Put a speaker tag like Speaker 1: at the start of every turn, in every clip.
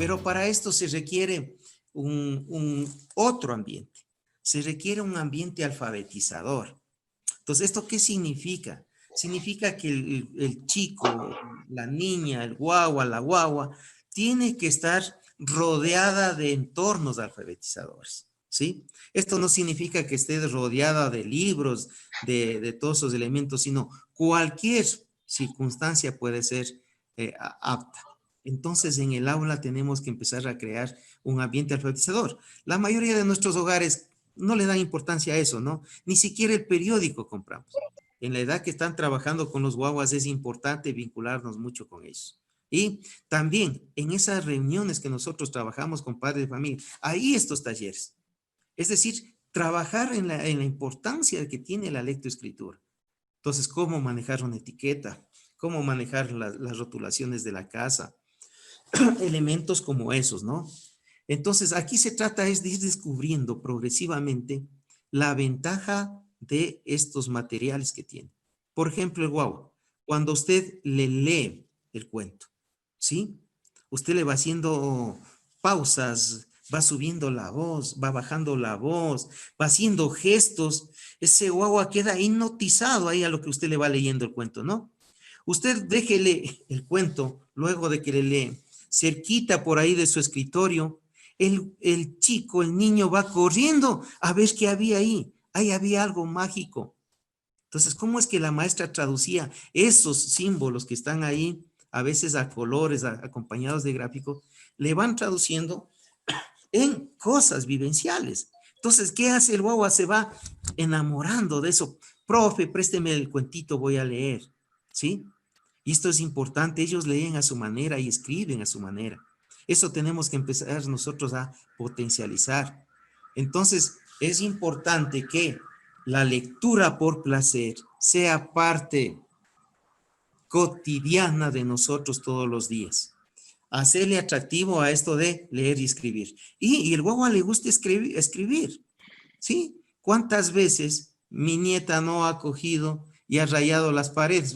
Speaker 1: Pero para esto se requiere un otro ambiente. Se requiere un ambiente alfabetizador. Entonces, ¿esto qué significa? Significa que el chico, la niña, el guagua, la guagua, tiene que estar rodeada de entornos alfabetizadores, ¿sí? Esto no significa que esté rodeada de libros, de todos esos elementos, sino cualquier circunstancia puede ser apta. Entonces, en el aula tenemos que empezar a crear un ambiente alfabetizador. La mayoría de nuestros hogares no le dan importancia a eso, ¿no? Ni siquiera el periódico compramos. En la edad que están trabajando con los guaguas es importante vincularnos mucho con ellos. Y también en esas reuniones que nosotros trabajamos con padres de familia, ahí estos talleres. Es decir, trabajar en la importancia que tiene la lectoescritura. Entonces, cómo manejar una etiqueta, cómo manejar las rotulaciones de la casa, elementos como esos, ¿no? Entonces, aquí se trata es de ir descubriendo progresivamente la ventaja de estos materiales que tiene. Por ejemplo, el guagua. Cuando usted le lee el cuento, ¿sí? Usted le va haciendo pausas, va subiendo la voz, va bajando la voz, va haciendo gestos. Ese guagua queda hipnotizado ahí a lo que usted le va leyendo el cuento, ¿no? Usted déjele el cuento luego de que le lee cerquita por ahí de su escritorio. El chico, el niño va corriendo a ver qué había ahí. Ahí había algo mágico. Entonces, ¿cómo es que la maestra traducía esos símbolos que están ahí, a veces a colores, acompañados de gráficos, le van traduciendo en cosas vivenciales? Entonces, ¿qué hace el guagua? Se va enamorando de eso. Profe, présteme el cuentito, voy a leer. ¿Sí? Y esto es importante, ellos leen a su manera y escriben a su manera. Eso tenemos que empezar nosotros a potencializar. Entonces, es importante que la lectura por placer sea parte cotidiana de nosotros todos los días. Hacerle atractivo a esto de leer y escribir. Y el guagua le gusta escribir, ¿sí? ¿Cuántas veces mi nieta no ha cogido y ha rayado las paredes?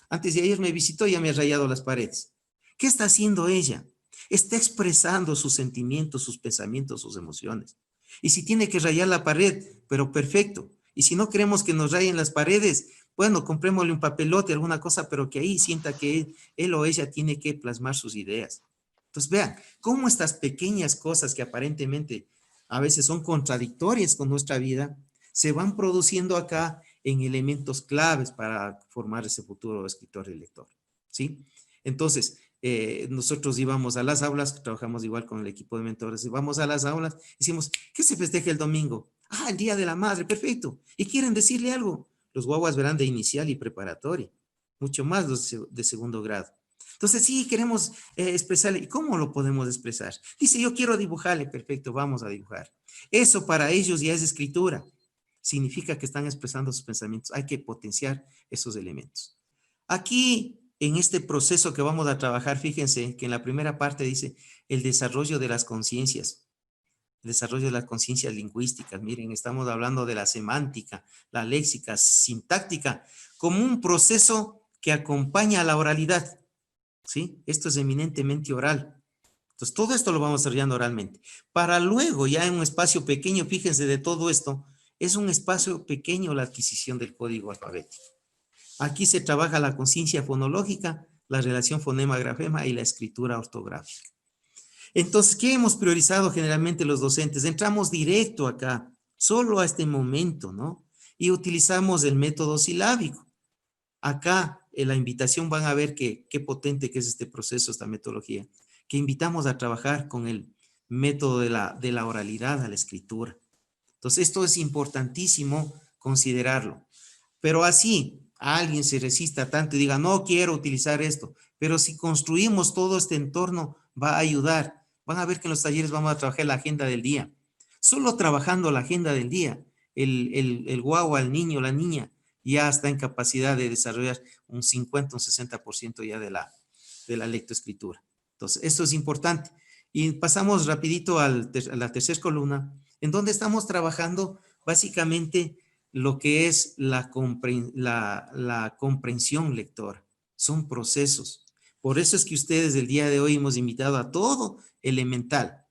Speaker 1: Antes de ayer me visitó y ya me ha rayado las paredes. ¿Qué está haciendo ella? Está expresando sus sentimientos, sus pensamientos, sus emociones. Y si tiene que rayar la pared, pero perfecto. Y si no queremos que nos rayen las paredes, bueno, comprémosle un papelote, alguna cosa, pero que ahí sienta que él o ella tiene que plasmar sus ideas. Entonces, vean, cómo estas pequeñas cosas que aparentemente a veces son contradictorias con nuestra vida, se van produciendo acá en elementos claves para formar ese futuro escritor y lector, ¿sí? Entonces, nosotros íbamos a las aulas, trabajamos igual con el equipo de mentores, íbamos a las aulas, decimos, ¿qué se festeja el domingo? Ah, el Día de la Madre, perfecto. ¿Y quieren decirle algo? Los guaguas verán de inicial y preparatoria, mucho más los de segundo grado. Entonces, sí, queremos expresarle. ¿Y cómo lo podemos expresar? Dice, yo quiero dibujarle. Perfecto, vamos a dibujar. Eso para ellos ya es escritura. Significa que están expresando sus pensamientos. Hay que potenciar esos elementos. Aquí, en este proceso que vamos a trabajar, fíjense que en la primera parte dice el desarrollo de las conciencias. El desarrollo de las conciencias lingüísticas. Miren, estamos hablando de la semántica, la léxica, sintáctica, como un proceso que acompaña a la oralidad. ¿Sí? Esto es eminentemente oral. Entonces, todo esto lo vamos desarrollando oralmente. Para luego, ya en un espacio pequeño, fíjense de todo esto, es un espacio pequeño la adquisición del código alfabético. Aquí se trabaja la conciencia fonológica, la relación fonema-grafema y la escritura ortográfica. Entonces, ¿qué hemos priorizado generalmente los docentes? Entramos directo acá, solo a este momento, ¿no? Y utilizamos el método silábico. Acá en la invitación van a ver qué potente que es este proceso, esta metodología, que invitamos a trabajar con el método de la oralidad a la escritura. Entonces, esto es importantísimo considerarlo. Pero así, alguien se resista tanto y diga, no quiero utilizar esto, pero si construimos todo este entorno, va a ayudar. Van a ver que en los talleres vamos a trabajar la agenda del día. Solo trabajando la agenda del día, el guagua, el niño, la niña, ya está en capacidad de desarrollar un 50, un 60% ya de la lectoescritura. Entonces, esto es importante. Y pasamos rapidito a la tercera columna, en donde estamos trabajando básicamente lo que es la comprensión lectora. Son procesos. Por eso es que ustedes el día de hoy hemos invitado a todo elemental,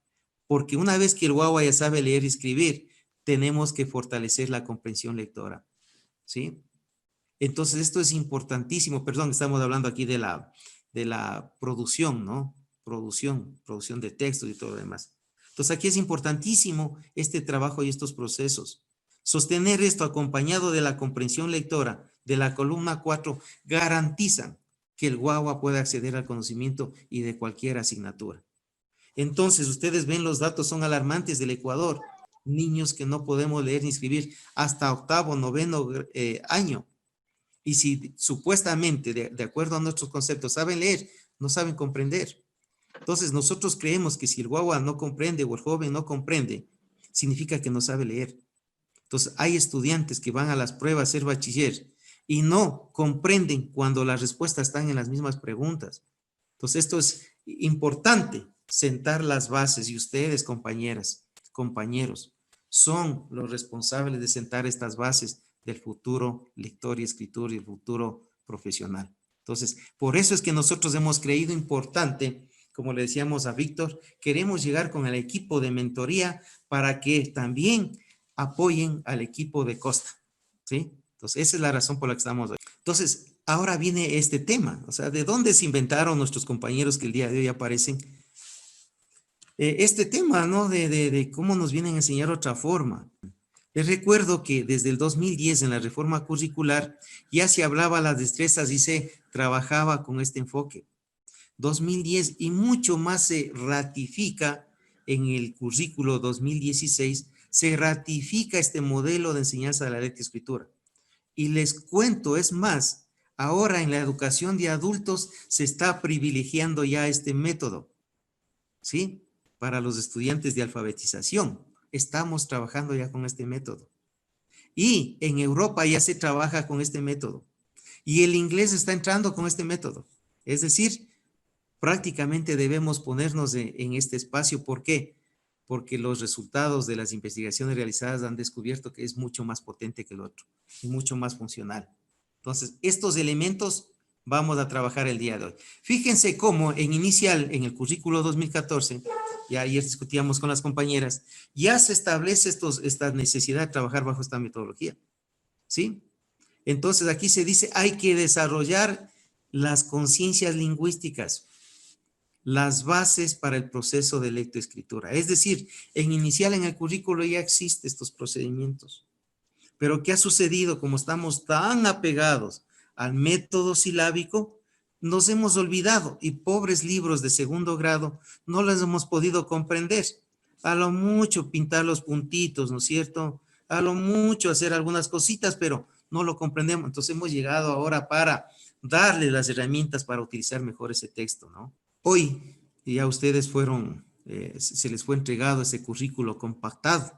Speaker 1: porque una vez que el guagua ya sabe leer y escribir, tenemos que fortalecer la comprensión lectora, ¿sí? Entonces, esto es importantísimo. Perdón, estamos hablando aquí de la producción, ¿no? Producción de textos y todo lo demás. Entonces, aquí es importantísimo este trabajo y estos procesos. Sostener esto acompañado de la comprensión lectora de la columna 4 garantizan que el guagua pueda acceder al conocimiento y de cualquier asignatura. Entonces, ustedes ven, los datos son alarmantes del Ecuador. Niños que no podemos leer ni escribir hasta octavo, noveno año. Y si supuestamente, de acuerdo a nuestros conceptos, saben leer, no saben comprender. Entonces, nosotros creemos que si el guagua no comprende o el joven no comprende, significa que no sabe leer. Entonces, hay estudiantes que van a las pruebas a ser bachiller y no comprenden cuando las respuestas están en las mismas preguntas. Entonces, esto es importante, sentar las bases, y ustedes, compañeras, compañeros, son los responsables de sentar estas bases del futuro lector y escritor y el futuro profesional. Entonces, por eso es que nosotros hemos creído importante, como le decíamos a Víctor, queremos llegar con el equipo de mentoría para que también apoyen al equipo de Costa, ¿sí? Entonces, esa es la razón por la que estamos hoy. Entonces, ahora viene este tema, o sea, ¿de dónde se inventaron nuestros compañeros que el día de hoy aparecen? Este tema, ¿no? De cómo nos vienen a enseñar otra forma. Les recuerdo que desde el 2010 en la reforma curricular ya se hablaba las destrezas y se trabajaba con este enfoque. 2010 y mucho más se ratifica en el currículo 2016, se ratifica este modelo de enseñanza de la letra y escritura. Y les cuento, es más, ahora en la educación de adultos se está privilegiando ya este método, ¿sí? Para los estudiantes de alfabetización. Estamos trabajando ya con este método. Y en Europa ya se trabaja con este método. Y el inglés está entrando con este método. Es decir, prácticamente debemos ponernos en este espacio. ¿Por qué? Porque los resultados de las investigaciones realizadas han descubierto que es mucho más potente que el otro y mucho más funcional. Entonces, estos elementos vamos a trabajar el día de hoy. Fíjense cómo en inicial, en el currículo 2014, ya ayer discutíamos con las compañeras, ya se establece esta necesidad de trabajar bajo esta metodología, ¿sí? Entonces, aquí se dice, hay que desarrollar las conciencias lingüísticas, las bases para el proceso de lectoescritura. Es decir, en inicial en el currículo ya existen estos procedimientos. Pero ¿qué ha sucedido? Como estamos tan apegados al método silábico, nos hemos olvidado y pobres libros de segundo grado no los hemos podido comprender. A lo mucho pintar los puntitos, ¿no es cierto? A lo mucho hacer algunas cositas, pero no lo comprendemos. Entonces hemos llegado ahora para darle las herramientas para utilizar mejor ese texto, ¿no? Hoy ya ustedes fueron, se les fue entregado ese currículo compactado,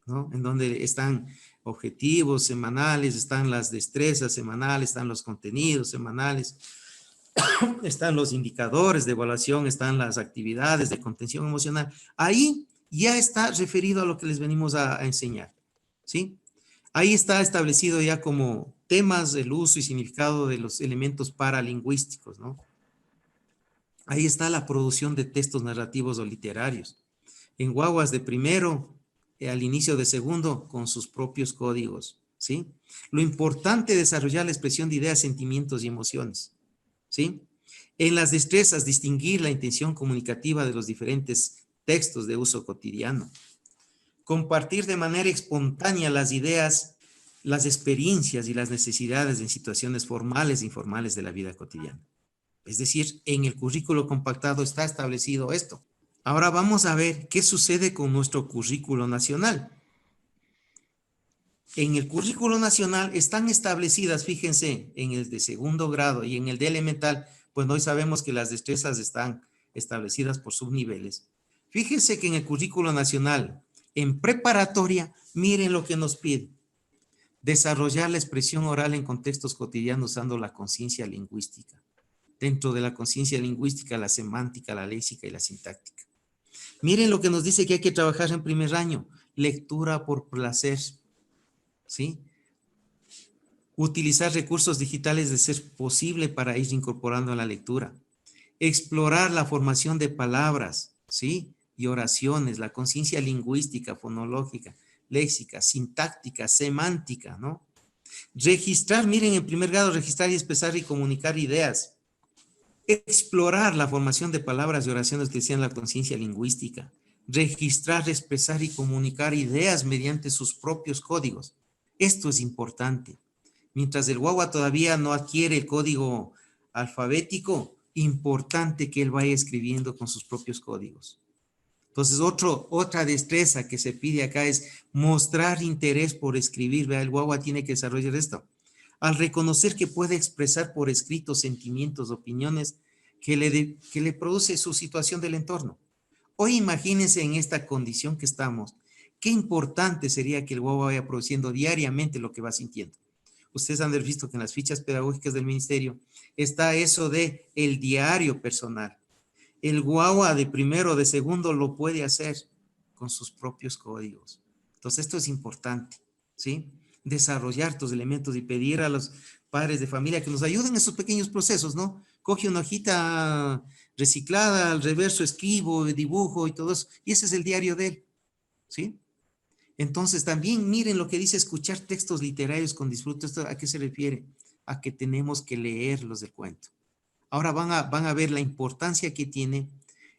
Speaker 1: ¿no? En donde están objetivos semanales, están las destrezas semanales, están los contenidos semanales, están los indicadores de evaluación, están las actividades de contención emocional. Ahí ya está referido a lo que les venimos a enseñar, ¿sí? Ahí está establecido ya como temas el uso y significado de los elementos paralingüísticos, ¿no? Ahí está la producción de textos narrativos o literarios. En guaguas de primero, al inicio de segundo, con sus propios códigos, ¿sí? Lo importante es desarrollar la expresión de ideas, sentimientos y emociones, ¿sí? En las destrezas, distinguir la intención comunicativa de los diferentes textos de uso cotidiano. Compartir de manera espontánea las ideas, las experiencias y las necesidades en situaciones formales e informales de la vida cotidiana. Es decir, en el currículo compactado está establecido esto. Ahora vamos a ver qué sucede con nuestro currículo nacional. En el currículo nacional están establecidas, fíjense, en el de segundo grado y en el de elemental, pues hoy sabemos que las destrezas están establecidas por subniveles. Fíjense que en el currículo nacional, en preparatoria, miren lo que nos pide. Desarrollar la expresión oral en contextos cotidianos usando la conciencia lingüística. Dentro de la conciencia lingüística, la semántica, la léxica y la sintáctica. Miren lo que nos dice que hay que trabajar en primer año. Lectura por placer, ¿sí? Utilizar recursos digitales de ser posible para ir incorporando a la lectura. explorar la formación de palabras, ¿sí? Y oraciones, la conciencia lingüística, fonológica, léxica, sintáctica, semántica, ¿no? Registrar, miren, en primer grado, registrar y expresar y comunicar ideas. Explorar la formación de palabras y oraciones que decían la conciencia lingüística. Registrar, expresar y comunicar ideas mediante sus propios códigos. Esto es importante. Mientras el guagua todavía no adquiere el código alfabético, importante que él vaya escribiendo con sus propios códigos. Entonces, otra destreza que se pide acá es mostrar interés por escribir. ¿Vea? El guagua tiene que desarrollar esto. Al reconocer que puede expresar por escrito sentimientos, opiniones que le produce su situación del entorno. Hoy imagínense en esta condición que estamos, qué importante sería que el guagua vaya produciendo diariamente lo que va sintiendo. Ustedes han visto que en las fichas pedagógicas del ministerio está eso de el diario personal. El guagua de primero o de segundo lo puede hacer con sus propios códigos. Entonces esto es importante, ¿sí? Desarrollar estos elementos y pedir a los padres de familia que nos ayuden en esos pequeños procesos, ¿no? Coge una hojita reciclada, al reverso escribo, dibujo y todo eso. Y ese es el diario de él, ¿sí? Entonces también miren lo que dice escuchar textos literarios con disfrute. ¿Esto a qué se refiere? A que tenemos que leerlos del cuento. Ahora van a ver la importancia que tiene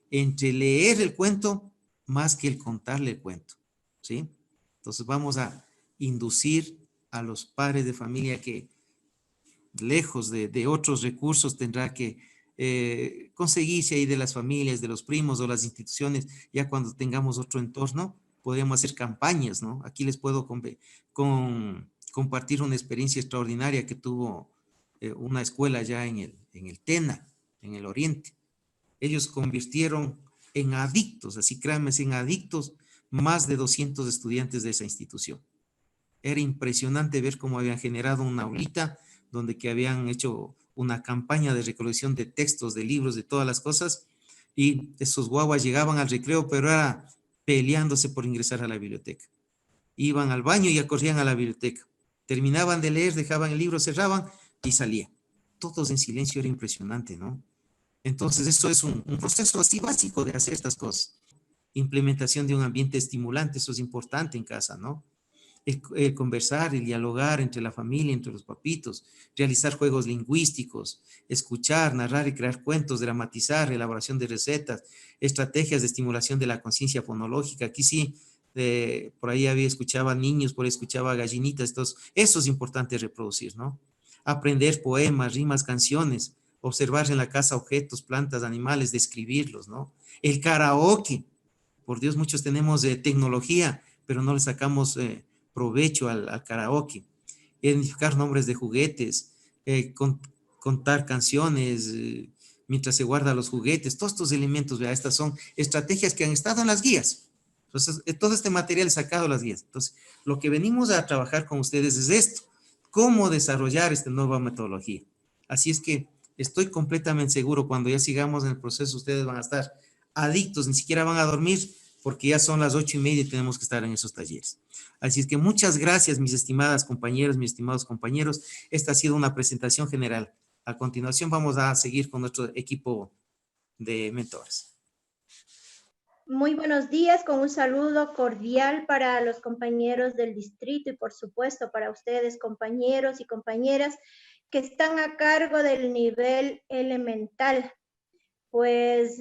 Speaker 1: entre leer el cuento más que el contarle el cuento, ¿sí? Entonces vamos a inducir a los padres de familia que lejos de otros recursos tendrá que conseguirse ahí de las familias, de los primos o las instituciones, ya cuando tengamos otro entorno, podemos hacer campañas, ¿no? Aquí les puedo compartir una experiencia extraordinaria que tuvo una escuela ya en el Tena, en el Oriente. Ellos convirtieron en adictos, así créanme, en adictos, más de 200 estudiantes de esa institución. Era impresionante ver cómo habían generado una aulita donde que habían hecho una campaña de recolección de textos, de libros, de todas las cosas, y esos guaguas llegaban al recreo, pero era peleándose por ingresar a la biblioteca. Iban al baño y ya corrían a la biblioteca. Terminaban de leer, dejaban el libro, cerraban y salían. Todos en silencio, era impresionante, ¿no? Entonces, eso es un proceso así básico de hacer estas cosas. Implementación de un ambiente estimulante, eso es importante en casa, ¿no? El conversar, el dialogar entre la familia, entre los papitos, realizar juegos lingüísticos, escuchar, narrar y crear cuentos, dramatizar, elaboración de recetas, estrategias de estimulación de la conciencia fonológica. Aquí sí, por ahí escuchaba niños, por ahí escuchaba gallinitas, eso es importante reproducir, ¿no? Aprender poemas, rimas, canciones, observar en la casa objetos, plantas, animales, describirlos, ¿no? El karaoke, por Dios, muchos tenemos tecnología, pero no le sacamos provecho al karaoke. Identificar nombres de juguetes, contar canciones mientras se guardan los juguetes, todos estos elementos, ¿verdad? Estas son estrategias que han estado en las guías. Entonces, todo este material es sacado de las guías. Entonces, lo que venimos a trabajar con ustedes es esto, cómo desarrollar esta nueva metodología. Así es que estoy completamente seguro, cuando ya sigamos en el proceso, ustedes van a estar adictos, ni siquiera van a dormir, porque ya son las 8:30 y tenemos que estar en esos talleres. Así es que muchas gracias, mis estimadas compañeras, mis estimados compañeros. Esta ha sido una presentación general. A continuación vamos a seguir con nuestro equipo de mentores.
Speaker 2: Muy buenos días, con un saludo cordial para los compañeros del distrito y por supuesto para ustedes, compañeros y compañeras que están a cargo del nivel elemental. Pues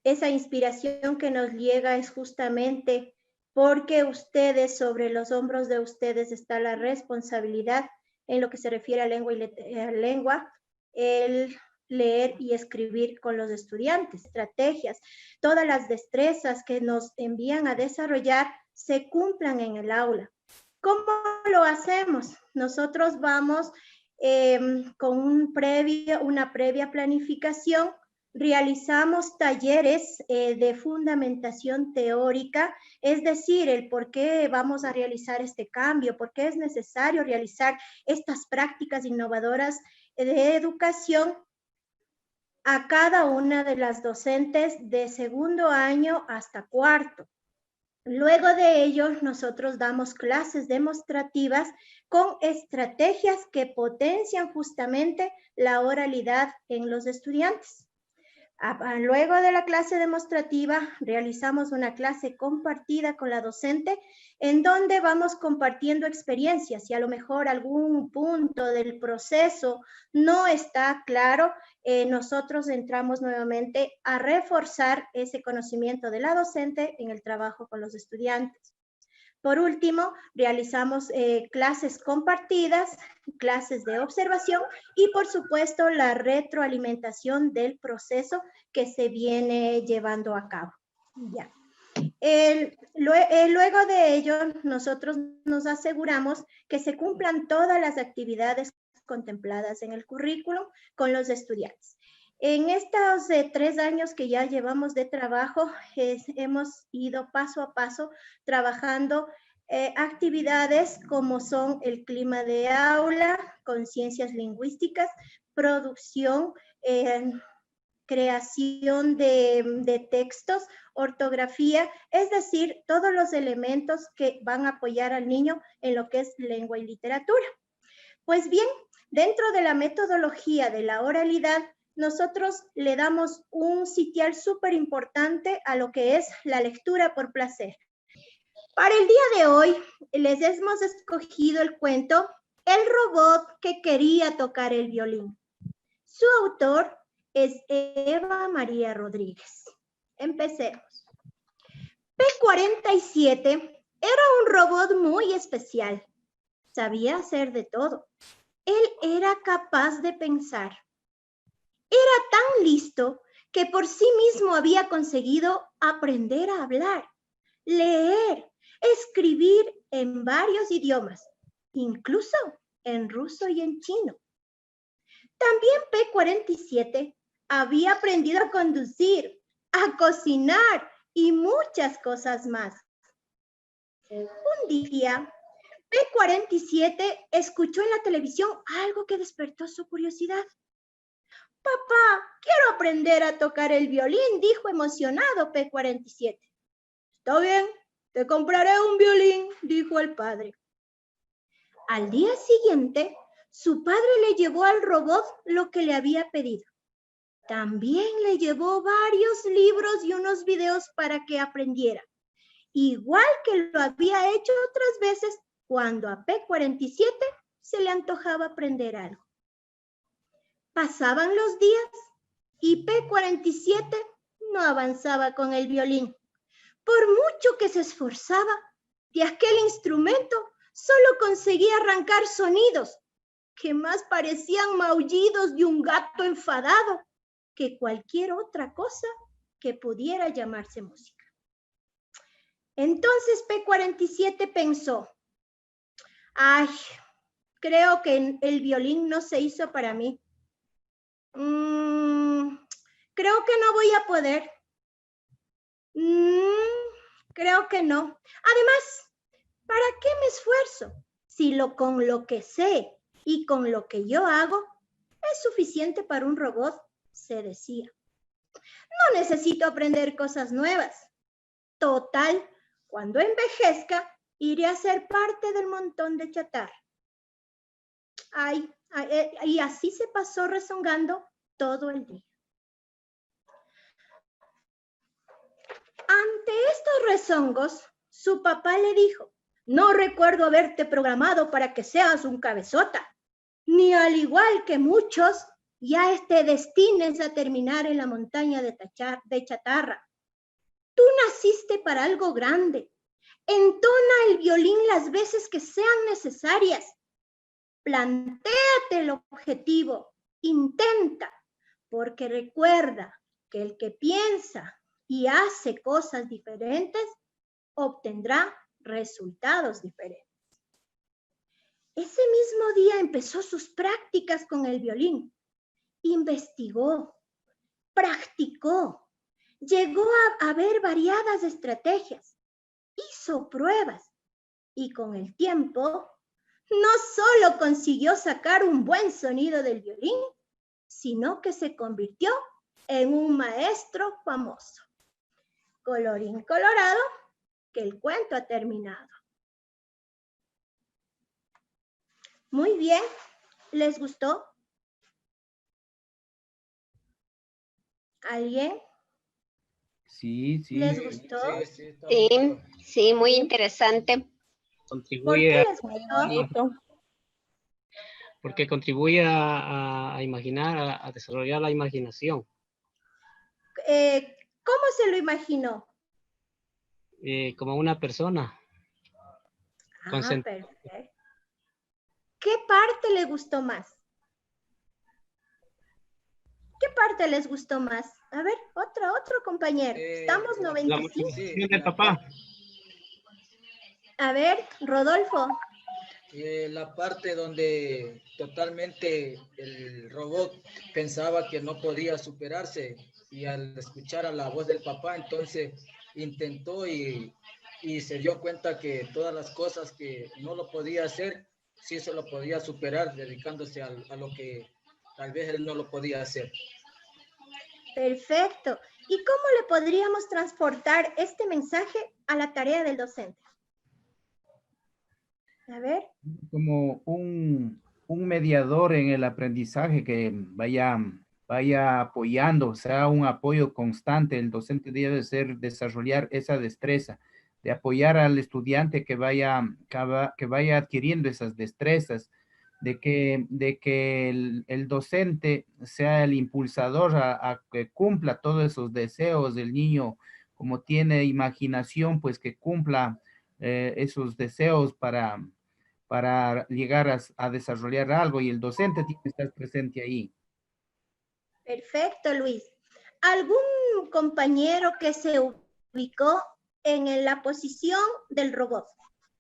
Speaker 2: esa inspiración que nos llega es justamente porque ustedes, sobre los hombros de ustedes está la responsabilidad en lo que se refiere a lengua, el leer y escribir con los estudiantes, estrategias, todas las destrezas que nos envían a desarrollar se cumplan en el aula. ¿Cómo lo hacemos? Nosotros vamos con una previa planificación. Realizamos talleres de fundamentación teórica, es decir, el por qué vamos a realizar este cambio, por qué es necesario realizar estas prácticas innovadoras de educación a cada una de las docentes de segundo año hasta cuarto. Luego de ello, nosotros damos clases demostrativas con estrategias que potencian justamente la oralidad en los estudiantes. Luego de la clase demostrativa, realizamos una clase compartida con la docente en donde vamos compartiendo experiencias y a lo mejor algún punto del proceso no está claro, nosotros entramos nuevamente a reforzar ese conocimiento de la docente en el trabajo con los estudiantes. Por último, realizamos clases compartidas, clases de observación y, por supuesto, la retroalimentación del proceso que se viene llevando a cabo. Ya. Luego de ello, nosotros nos aseguramos que se cumplan todas las actividades contempladas en el currículum con los estudiantes. En estos 3 años que ya llevamos de trabajo, hemos ido paso a paso trabajando actividades como son el clima de aula, conciencias lingüísticas, producción, creación de textos, ortografía, es decir, todos los elementos que van a apoyar al niño en lo que es lengua y literatura. Pues bien, dentro de la metodología de la oralidad, nosotros le damos un sitial súper importante a lo que es la lectura por placer. Para el día de hoy, les hemos escogido el cuento El robot que quería tocar el violín. Su autor es Eva María Rodríguez. Empecemos. P-47 era un robot muy especial. Sabía hacer de todo. Él era capaz de pensar. Era tan listo que por sí mismo había conseguido aprender a hablar, leer, escribir en varios idiomas, incluso en ruso y en chino. También P-47 había aprendido a conducir, a cocinar y muchas cosas más. Un día, P-47 escuchó en la televisión algo que despertó su curiosidad. Papá, quiero aprender a tocar el violín, dijo emocionado P-47. Está bien, te compraré un violín, dijo el padre. Al día siguiente, su padre le llevó al robot lo que le había pedido. También le llevó varios libros y unos videos para que aprendiera, igual que lo había hecho otras veces cuando a P-47 se le antojaba aprender algo. Pasaban los días y P-47 no avanzaba con el violín. Por mucho que se esforzaba, de aquel instrumento solo conseguía arrancar sonidos que más parecían maullidos de un gato enfadado que cualquier otra cosa que pudiera llamarse música. Entonces P-47 pensó, ay, creo que el violín no se hizo para mí. Creo que no voy a poder. Creo que no. Además, ¿para qué me esfuerzo? Si con lo que sé y con lo que yo hago es suficiente para un robot, se decía. No necesito aprender cosas nuevas. Total, cuando envejezca, iré a ser parte del montón de chatarra. Y así se pasó rezongando todo el día. Ante estos rezongos, su papá le dijo, no recuerdo haberte programado para que seas un cabezota, ni al igual que muchos, ya te destines a terminar en la montaña de chatarra. Tú naciste para algo grande. Entona el violín las veces que sean necesarias. Plantéate el objetivo. Intenta, porque recuerda que el que piensa y hace cosas diferentes obtendrá resultados diferentes. Ese mismo día empezó sus prácticas con el violín. Investigó, practicó, llegó a ver variadas estrategias, hizo pruebas y con el tiempo no solo consiguió sacar un buen sonido del violín, sino que se convirtió en un maestro famoso. Colorín colorado, que el cuento ha terminado. Muy bien, ¿les gustó? ¿Alguien?
Speaker 3: Sí, sí.
Speaker 2: ¿Les gustó?
Speaker 4: Sí, sí, muy
Speaker 2: Sí.
Speaker 4: interesante.
Speaker 2: ¿Por
Speaker 5: Contribuye
Speaker 2: qué
Speaker 5: a,
Speaker 2: les gustó?
Speaker 5: porque contribuye a imaginar, a desarrollar la imaginación.
Speaker 2: ¿Cómo se lo imaginó?
Speaker 5: Como una persona.
Speaker 2: Ah, perfecto. ¿Qué parte le gustó más? ¿Qué parte les gustó más? A ver, otro compañero. Estamos
Speaker 5: La
Speaker 2: 95.
Speaker 5: motivación del papá.
Speaker 2: A ver, Rodolfo.
Speaker 6: La parte donde totalmente el robot pensaba que no podía superarse y al escuchar a la voz del papá, entonces intentó y se dio cuenta que todas las cosas que no lo podía hacer, sí se lo podía superar dedicándose a lo que tal vez él no lo podía hacer.
Speaker 2: Perfecto. ¿Y cómo le podríamos transportar este mensaje a la tarea del docente? A ver.
Speaker 3: Como un mediador en el aprendizaje que vaya apoyando, sea un apoyo constante. El docente debe desarrollar esa destreza de apoyar al estudiante que vaya adquiriendo esas destrezas, de que el docente sea el impulsador a que cumpla todos esos deseos del niño, como tiene imaginación, pues que cumpla esos deseos para llegar a desarrollar algo, y el docente tiene que estar presente ahí.
Speaker 2: Perfecto, Luis. ¿Algún compañero que se ubicó en la posición del robot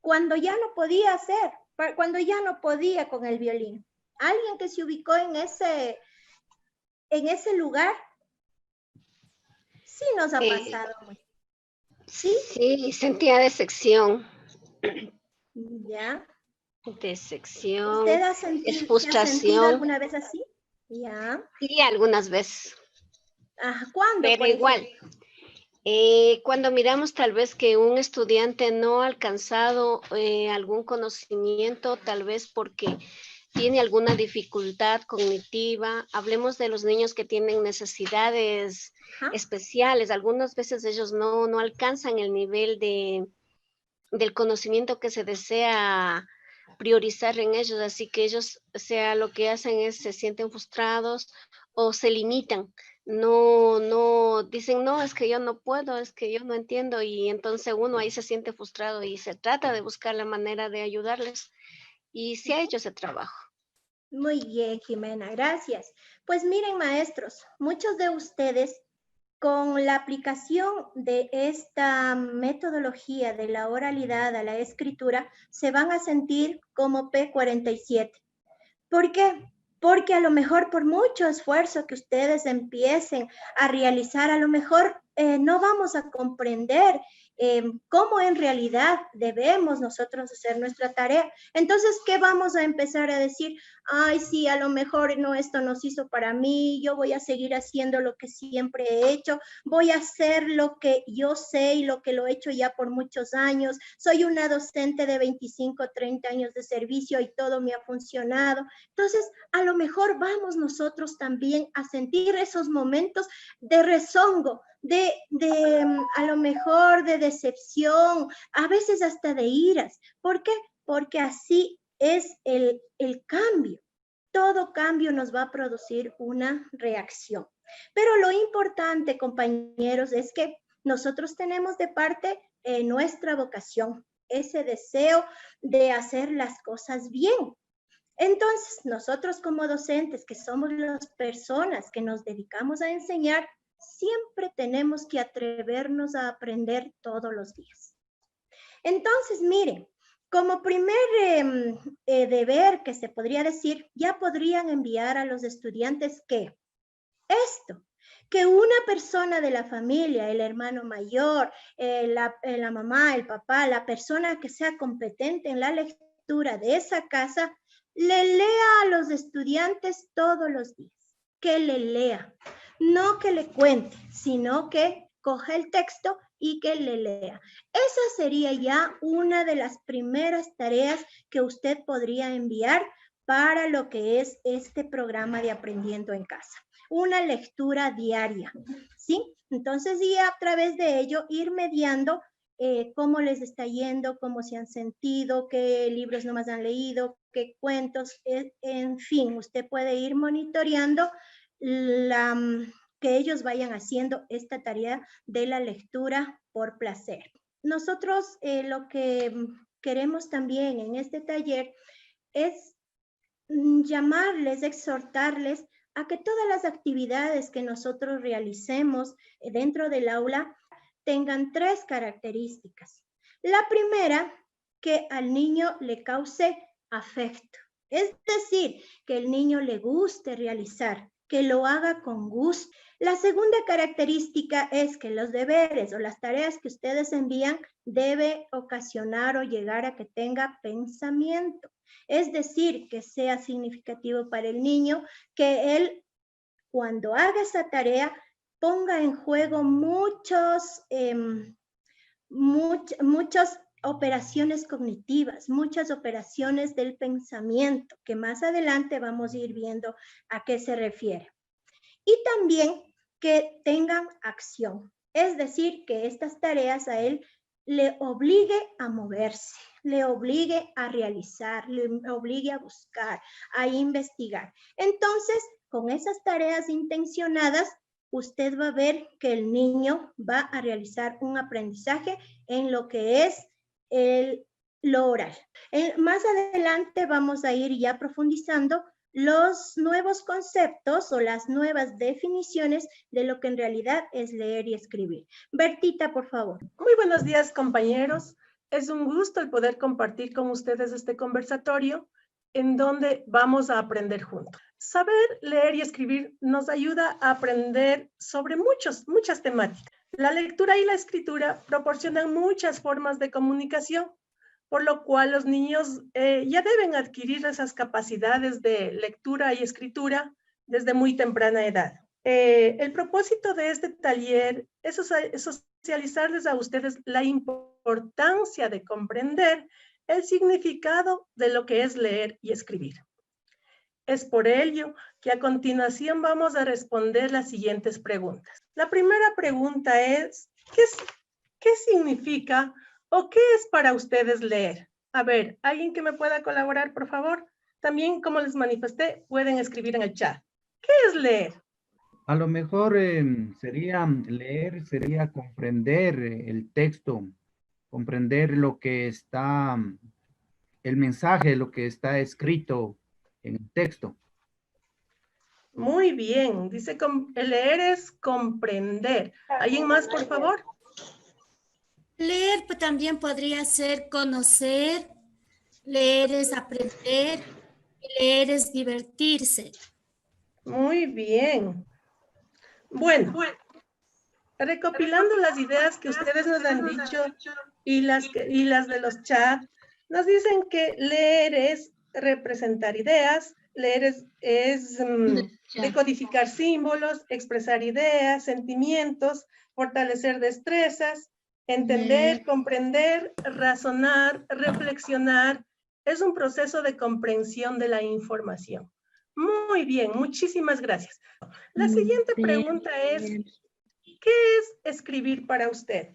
Speaker 2: cuando ya no podía hacer, cuando ya no podía con el violín? ¿Alguien que se ubicó en ese lugar? Sí nos ha pasado. ¿Sí?
Speaker 4: Sí, sentía decepción.
Speaker 2: Ya.
Speaker 4: Decepción,
Speaker 2: ¿Usted ha sentido,
Speaker 4: frustración.
Speaker 2: alguna vez así? Ya.
Speaker 4: Sí, algunas veces.
Speaker 2: Ajá, ¿cuándo?
Speaker 4: Pero igual, cuando miramos tal vez que un estudiante no ha alcanzado algún conocimiento, tal vez porque tiene alguna dificultad cognitiva, hablemos de los niños que tienen necesidades especiales, algunas veces ellos no alcanzan el nivel del conocimiento que se desea priorizar en ellos, así que ellos, sea lo que hacen es se sienten frustrados o se limitan, no dicen, no, es que yo no puedo, es que yo no entiendo, y entonces uno ahí se siente frustrado y se trata de buscar la manera de ayudarles, y se ha hecho ese trabajo.
Speaker 2: Muy bien, Jimena, gracias. Pues miren, maestros, muchos de ustedes con la aplicación de esta metodología de la oralidad a la escritura se van a sentir como P47. ¿Por qué? Porque a lo mejor por mucho esfuerzo que ustedes empiecen a realizar, a lo mejor no vamos a comprender cómo en realidad debemos nosotros hacer nuestra tarea. Entonces, ¿qué vamos a empezar a decir? Ay, sí, a lo mejor no, esto nos hizo para mí, yo voy a seguir haciendo lo que siempre he hecho, voy a hacer lo que yo sé y lo que lo he hecho ya por muchos años, soy una docente de 25, 30 años de servicio y todo me ha funcionado. Entonces, a lo mejor vamos nosotros también a sentir esos momentos de rezongo, a lo mejor de decepción, a veces hasta de iras. ¿Por qué? Porque así es el cambio. Todo cambio nos va a producir una reacción. Pero lo importante, compañeros, es que nosotros tenemos de parte nuestra vocación, ese deseo de hacer las cosas bien. Entonces, nosotros como docentes, que somos las personas que nos dedicamos a enseñar, siempre tenemos que atrevernos a aprender todos los días. Entonces, miren, como primer deber que se podría decir, ya podrían enviar a los estudiantes que que una persona de la familia, el hermano mayor, la mamá, el papá, la persona que sea competente en la lectura de esa casa, le lea a los estudiantes todos los días, que le lea, no que le cuente, sino que coja el texto y que le lea. Esa sería ya una de las primeras tareas que usted podría enviar para lo que es este programa de Aprendiendo en Casa. una lectura diaria, ¿sí? Entonces, y a través de ello ir mediando cómo les está yendo, cómo se han sentido, qué libros nomás han leído, qué cuentos, en fin, usted puede ir monitoreando que ellos vayan haciendo esta tarea de la lectura por placer. Nosotros lo que queremos también en este taller es llamarles, exhortarles a que todas las actividades que nosotros realicemos dentro del aula tengan 3 características. La primera, que al niño le cause afecto. Es decir, que el niño le guste realizar, que lo haga con gusto. La segunda característica es que los deberes o las tareas que ustedes envían debe ocasionar o llegar a que tenga pensamiento. Es decir, que sea significativo para el niño, que él cuando haga esa tarea ponga en juego muchas operaciones cognitivas, muchas operaciones del pensamiento, que más adelante vamos a ir viendo a qué se refiere. Y también que tengan acción, es decir, que estas tareas a él le obligue a moverse, le obligue a realizar, le obligue a buscar, a investigar. Entonces, con esas tareas intencionadas, usted va a ver que el niño va a realizar un aprendizaje en lo que es lo oral. Más adelante vamos a ir ya profundizando los nuevos conceptos o las nuevas definiciones de lo que en realidad es leer y escribir. Bertita, por favor.
Speaker 7: Muy buenos días, compañeros. Es un gusto el poder compartir con ustedes este conversatorio en donde vamos a aprender juntos. Saber leer y escribir nos ayuda a aprender sobre muchas temáticas. La lectura y la escritura proporcionan muchas formas de comunicación, por lo cual los niños ya deben adquirir esas capacidades de lectura y escritura desde muy temprana edad. El propósito de este taller es socializarles a ustedes la importancia de comprender el significado de lo que es leer y escribir. Es por ello que a continuación vamos a responder las siguientes preguntas. La primera pregunta es, ¿qué significa o qué es para ustedes leer? A ver, ¿alguien que me pueda colaborar, por favor? También, como les manifesté, pueden escribir en el chat. ¿Qué es leer?
Speaker 3: A lo mejor leer, sería comprender el texto, comprender lo que está, el mensaje, lo que está escrito en el texto.
Speaker 7: Muy bien, dice leer es comprender. ¿Alguien más, por favor?
Speaker 8: Leer también podría ser conocer, leer es aprender, leer es divertirse.
Speaker 7: Muy bien. Bueno, recopilando las ideas que ustedes nos han dicho y las de los chats, nos dicen que leer es representar ideas, leer es decodificar símbolos, expresar ideas, sentimientos, fortalecer destrezas, entender, comprender, razonar, reflexionar. Es un proceso de comprensión de la información. Muy bien, muchísimas gracias. La siguiente pregunta es, ¿qué es escribir para usted?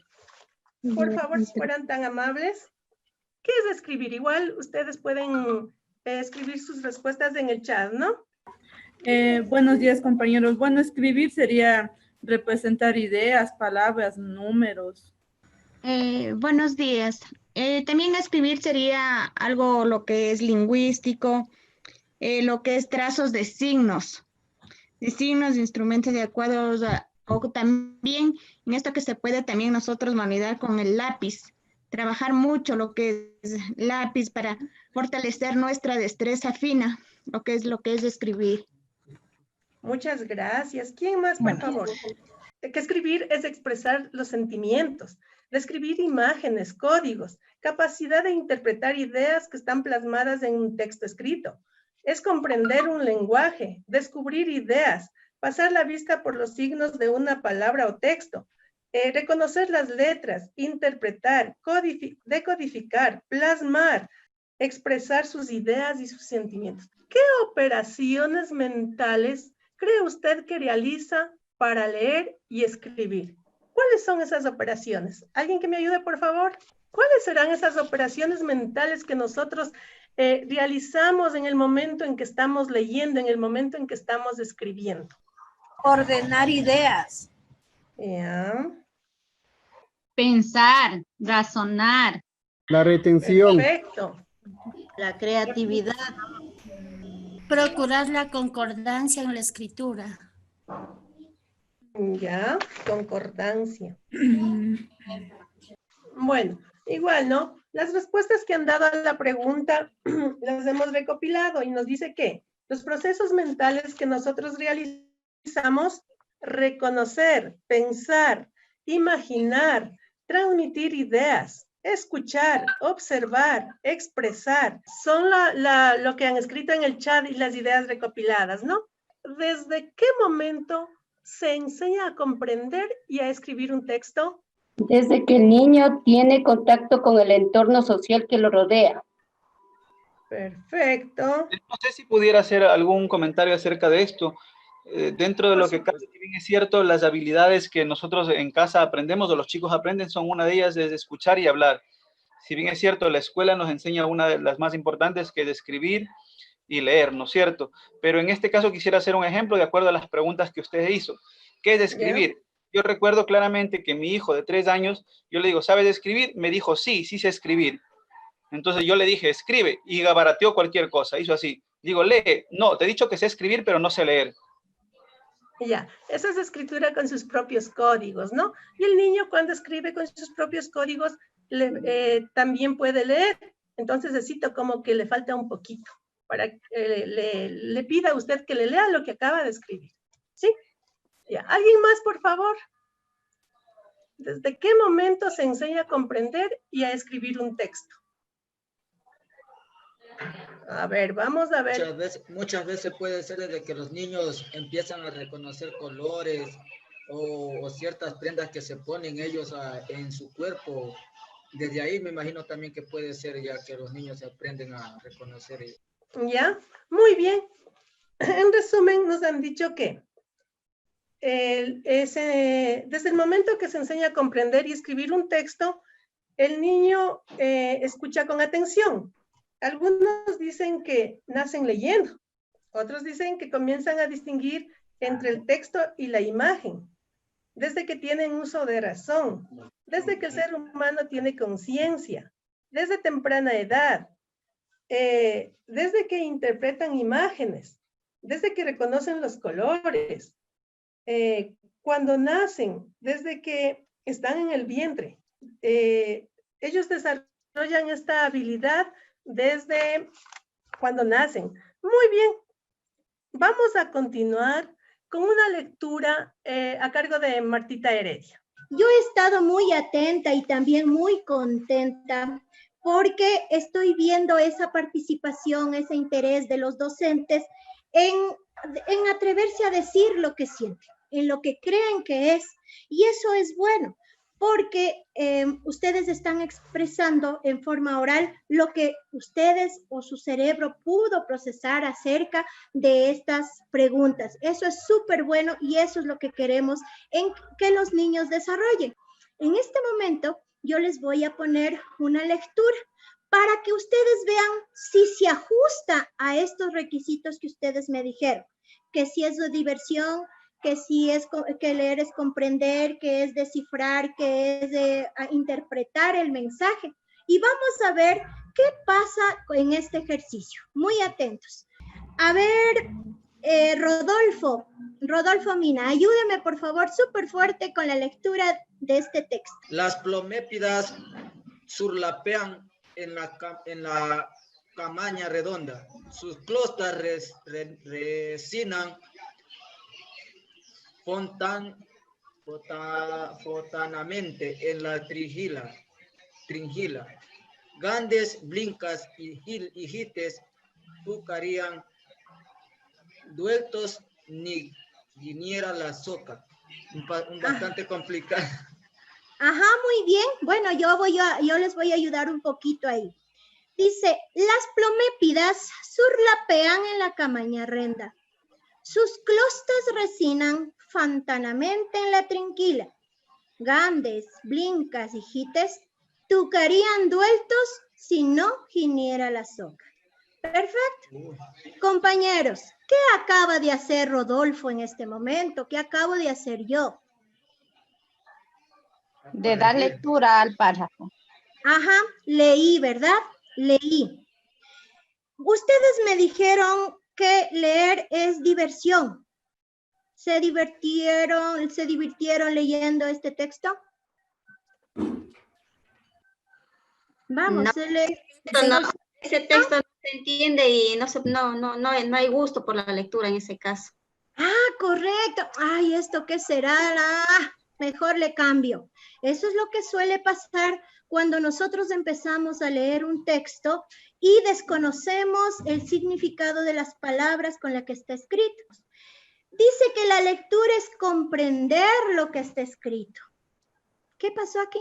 Speaker 7: Por favor, si fueran tan amables. ¿Qué es escribir? Igual ustedes pueden escribir sus respuestas en el chat, ¿no?
Speaker 9: Buenos días, compañeros. Bueno, escribir sería representar ideas, palabras, números.
Speaker 10: Buenos días. También escribir sería algo lo que es lingüístico, lo que es trazos de signos, instrumentos adecuados, o también en esto que se puede también nosotros manejar con el lápiz, trabajar mucho lo que es lápiz para fortalecer nuestra destreza fina, lo que es escribir.
Speaker 7: Muchas gracias. ¿Quién más, por favor? Que escribir es expresar los sentimientos, describir imágenes, códigos, capacidad de interpretar ideas que están plasmadas en un texto escrito. Es comprender un lenguaje, descubrir ideas, pasar la vista por los signos de una palabra o texto, reconocer las letras, interpretar, decodificar, plasmar, expresar sus ideas y sus sentimientos. ¿Qué operaciones mentales cree usted que realiza para leer y escribir? ¿Cuáles son esas operaciones? ¿Alguien que me ayude, por favor? ¿Cuáles serán esas operaciones mentales que nosotros realizamos en el momento en que estamos leyendo, en el momento en que estamos escribiendo?
Speaker 11: Ordenar ideas.
Speaker 7: Ya.
Speaker 12: Pensar, razonar.
Speaker 13: La retención.
Speaker 7: Perfecto.
Speaker 11: La creatividad.
Speaker 8: Procurar la concordancia en la escritura.
Speaker 7: Ya, concordancia. Bueno, igual, ¿no? Las respuestas que han dado a la pregunta las hemos recopilado y nos dice que los procesos mentales que nosotros realizamos, reconocer, pensar, imaginar, transmitir ideas, escuchar, observar, expresar, son lo que han escrito en el chat y las ideas recopiladas, ¿no? ¿Desde qué momento se enseña a comprender y a escribir un texto?
Speaker 14: Desde que el niño tiene contacto con el entorno social que lo rodea.
Speaker 7: Perfecto.
Speaker 15: No sé si pudiera hacer algún comentario acerca de esto. Dentro de lo que cabe, si bien es cierto, las habilidades que nosotros en casa aprendemos o los chicos aprenden, son una de ellas es escuchar y hablar. Si bien es cierto, la escuela nos enseña una de las más importantes, que es escribir y leer, ¿no es cierto? Pero en este caso quisiera hacer un ejemplo de acuerdo a las preguntas que usted hizo. ¿Qué es escribir? Yo recuerdo claramente que mi hijo de 3 años, yo le digo, ¿sabes escribir? Me dijo, sí, sí sé escribir. Entonces yo le dije, escribe, y gabarateó cualquier cosa, hizo así. Digo, lee. No, te he dicho que sé escribir, pero no sé leer.
Speaker 7: Ya, esa es escritura con sus propios códigos, ¿no? Y el niño cuando escribe con sus propios códigos también puede leer. Entonces necesito como que le falta un poquito para que le pida a usted que le lea lo que acaba de escribir. ¿Sí? Ya. ¿Alguien más, por favor? ¿Desde qué momento se enseña a comprender y a escribir un texto? A ver, vamos a ver.
Speaker 6: Muchas veces puede ser desde que los niños empiezan a reconocer colores o ciertas prendas que se ponen ellos en su cuerpo. Desde ahí me imagino también que puede ser ya que los niños aprenden a reconocer.
Speaker 7: Ya, muy bien. En resumen, nos han dicho que desde el momento que se enseña a comprender y escribir un texto, el niño escucha con atención. Algunos dicen que nacen leyendo, otros dicen que comienzan a distinguir entre el texto y la imagen, desde que tienen uso de razón, desde que el ser humano tiene conciencia, desde temprana edad, desde que interpretan imágenes, desde que reconocen los colores, cuando nacen, desde que están en el vientre. Ellos desarrollan esta habilidad desde cuando nacen. Muy bien, vamos a continuar con una lectura a cargo de Martita Heredia.
Speaker 2: Yo he estado muy atenta y también muy contenta porque estoy viendo esa participación, ese interés de los docentes en atreverse a decir lo que sienten, en lo que creen que es, y eso es bueno, porque ustedes están expresando en forma oral lo que ustedes o su cerebro pudo procesar acerca de estas preguntas. Eso es súper bueno y eso es lo que queremos en que los niños desarrollen. En este momento yo les voy a poner una lectura para que ustedes vean si se ajusta a estos requisitos que ustedes me dijeron, que si es de diversión, que si es que leer es comprender, que es descifrar, que es interpretar el mensaje. Y vamos a ver qué pasa en este ejercicio. Muy atentos. A ver, Rodolfo Mina, ayúdeme por favor súper fuerte con la lectura de este texto.
Speaker 6: Las plomépidas surlapean en la camaña redonda. Sus clostas resinan fontanamente en la tringila. Grandes blincas y jites tucarían dueltos ni viniera la soca. Bastante complicado.
Speaker 2: Ajá, muy bien. Bueno, yo les voy a ayudar un poquito ahí. Dice, las plomépidas surlapean en la camaña renda. Sus clostas resinan fantanamente en la trinquila. Gandes, blincas y jites tucarían dueltos si no giniera la soca. Perfecto. Compañeros, ¿qué acaba de hacer Rodolfo en este momento? ¿Qué acabo de hacer yo?
Speaker 11: De dar lectura al párrafo.
Speaker 2: Ajá, leí, ¿verdad? Leí. Ustedes me dijeron que leer es diversión. ¿Se divirtieron leyendo este texto? Vamos,
Speaker 13: No,
Speaker 2: se lee.
Speaker 13: ese texto no se entiende y no hay gusto por la lectura en ese caso.
Speaker 2: Ah, correcto. Ay, ¿esto qué será? Mejor le cambio. Eso es lo que suele pasar cuando nosotros empezamos a leer un texto y desconocemos el significado de las palabras con las que está escrito. Dice que la lectura es comprender lo que está escrito. ¿Qué pasó aquí?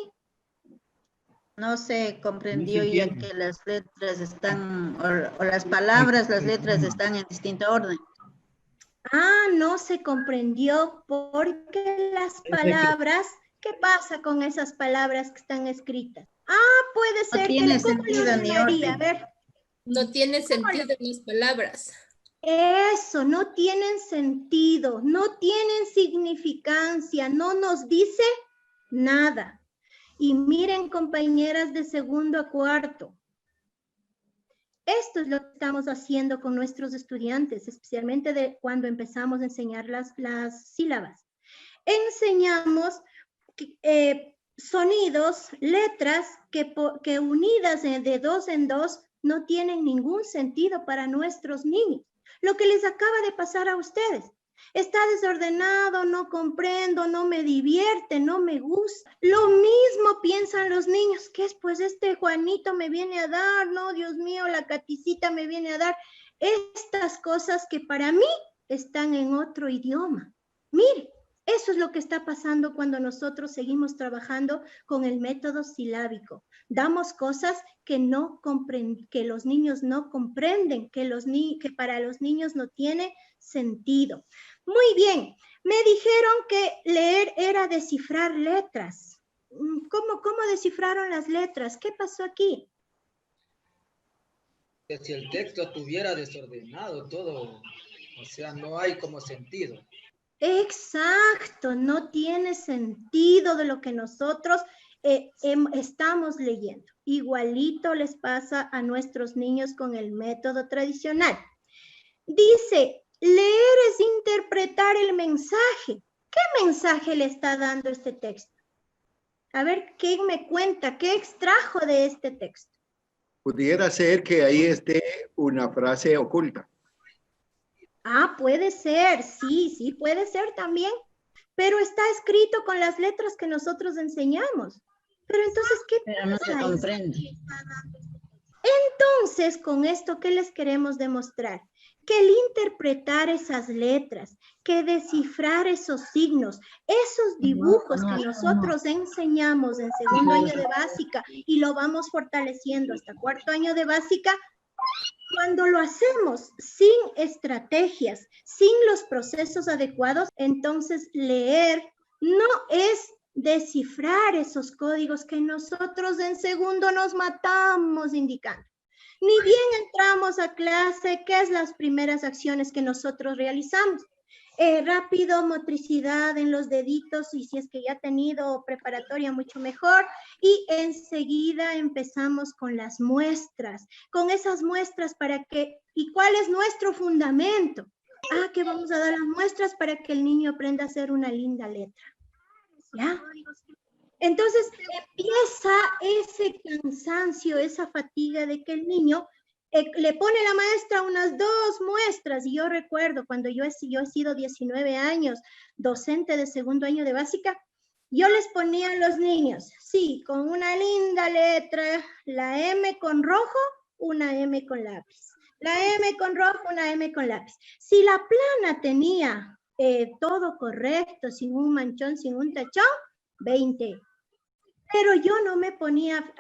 Speaker 11: No se comprendió ya que las letras están, o las palabras, las letras están en distinto orden.
Speaker 2: Ah, no se comprendió porque las palabras, ¿qué pasa con esas palabras que están escritas? Ah, puede ser que le
Speaker 11: sentido ni
Speaker 2: María, a ver.
Speaker 16: No tiene sentido las palabras.
Speaker 2: Eso, no tienen sentido, no tienen significancia, no nos dice nada. Y miren, compañeras de segundo a cuarto, esto es lo que estamos haciendo con nuestros estudiantes, especialmente cuando empezamos a enseñar las sílabas. Enseñamos sonidos, letras que unidas de dos en dos no tienen ningún sentido para nuestros niños. Lo que les acaba de pasar a ustedes. Está desordenado, no comprendo, no me divierte, no me gusta. Lo mismo piensan los niños. ¿Qué es? Pues este Juanito me viene a dar, no, Dios mío, la Caticita me viene a dar. Estas cosas que para mí están en otro idioma. Mire, eso es lo que está pasando cuando nosotros seguimos trabajando con el método silábico. Damos cosas que que los niños no comprenden, que para los niños no tiene sentido. Muy bien, me dijeron que leer era descifrar letras. ¿Cómo descifraron las letras? ¿Qué pasó aquí?
Speaker 6: Que si el texto estuviera desordenado, todo, o sea, no hay como sentido.
Speaker 2: Exacto, no tiene sentido de lo que nosotros estamos leyendo. Igualito les pasa a nuestros niños con el método tradicional. Dice, leer es interpretar el mensaje. ¿Qué mensaje le está dando este texto? A ver, ¿quién me cuenta? ¿Qué extrajo de este texto?
Speaker 17: Pudiera ser que ahí esté una frase oculta.
Speaker 2: Ah, puede ser, sí, puede ser también. Pero está escrito con las letras que nosotros enseñamos. Pero entonces, ¿qué pasa?
Speaker 11: Pero no se comprende.
Speaker 2: Entonces, con esto, ¿qué les queremos demostrar? Que el interpretar esas letras, que descifrar esos signos, esos dibujos que nosotros enseñamos en segundo año de básica y lo vamos fortaleciendo hasta cuarto año de básica, cuando lo hacemos sin estrategias, sin los procesos adecuados, entonces leer no es descifrar esos códigos que nosotros en segundo nos matamos indicando. Ni bien entramos a clase, ¿qué es las primeras acciones que nosotros realizamos? Rápido, motricidad en los deditos y si es que ya ha tenido preparatoria mucho mejor. Y enseguida empezamos con las muestras, con esas muestras para que, ¿y cuál es nuestro fundamento? Ah, que vamos a dar las muestras para que el niño aprenda a hacer una linda letra. ¿Ya? Entonces empieza ese cansancio, esa fatiga de que el niño le pone la maestra unas 2 muestras. Y yo recuerdo cuando yo he sido 19 años docente de segundo año de básica, yo les ponía a los niños, sí, con una linda letra, la M con rojo, una M con lápiz. La M con rojo, una M con lápiz. Si la plana tenía todo correcto, sin un manchón, sin un tachón, 20. Pero yo no me ponía,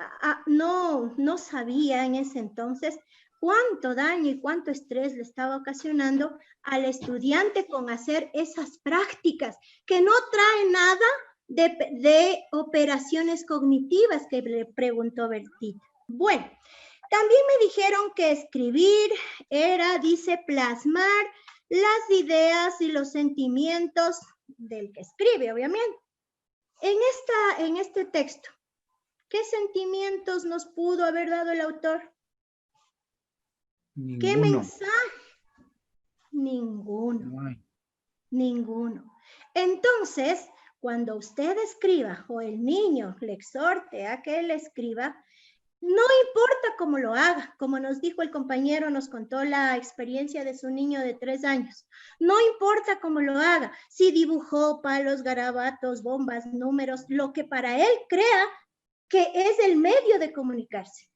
Speaker 2: no sabía en ese entonces cuánto daño y cuánto estrés le estaba ocasionando al estudiante con hacer esas prácticas que no traen nada de operaciones cognitivas que le preguntó Bertita. Bueno, también me dijeron que escribir era, dice, plasmar las ideas y los sentimientos del que escribe, obviamente. En este texto, ¿qué sentimientos nos pudo haber dado el autor?
Speaker 3: Ninguno.
Speaker 2: ¿Qué mensaje? Ninguno.
Speaker 3: No hay.
Speaker 2: Ninguno. Entonces, cuando usted escriba o el niño le exhorte a que él escriba, no importa cómo lo haga, como nos dijo el compañero, nos contó la experiencia de su niño de 3 años. No importa cómo lo haga, si dibujó palos, garabatos, bombas, números, lo que para él crea que es el medio de comunicarse,